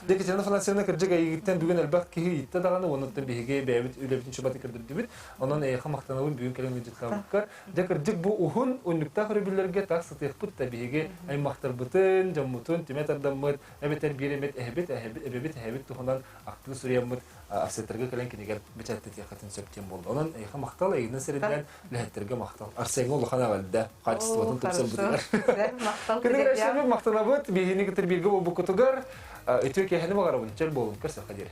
Декі жаны финансияны кіржік әйгіттен бүгін әлбәқ кейі етті дағаны, оныттан бейге бәйбіт үлебітін шыбаты кірдір дебіт, онан әйіға мақтанауын бүгін кәлін өджет қабыққар. Декіржік бұл ұхын өнлікта құрыбілерге тақ сытық бұт та бейге әй мақтар бұтын, жаммутын, темет ардаммыд, әбеттер беремет әбет тұхынан ақтығы сүрияммыд афсеттерге кәлін кенегер бічәтті тияқатын сөптен болды. Онан әйіға мақтал, әйгінің сәріден ләхеттерге мақтал. Арсайыңы ұлыған әвәлді, қачыстыватын тұпсан бұдығар. Көнігер әшімі мақтана бұд, бейгені кітір білгі бұл бұқытығар, өтіу кәхіні бағара бұд, жәл болын, көрсі қадері.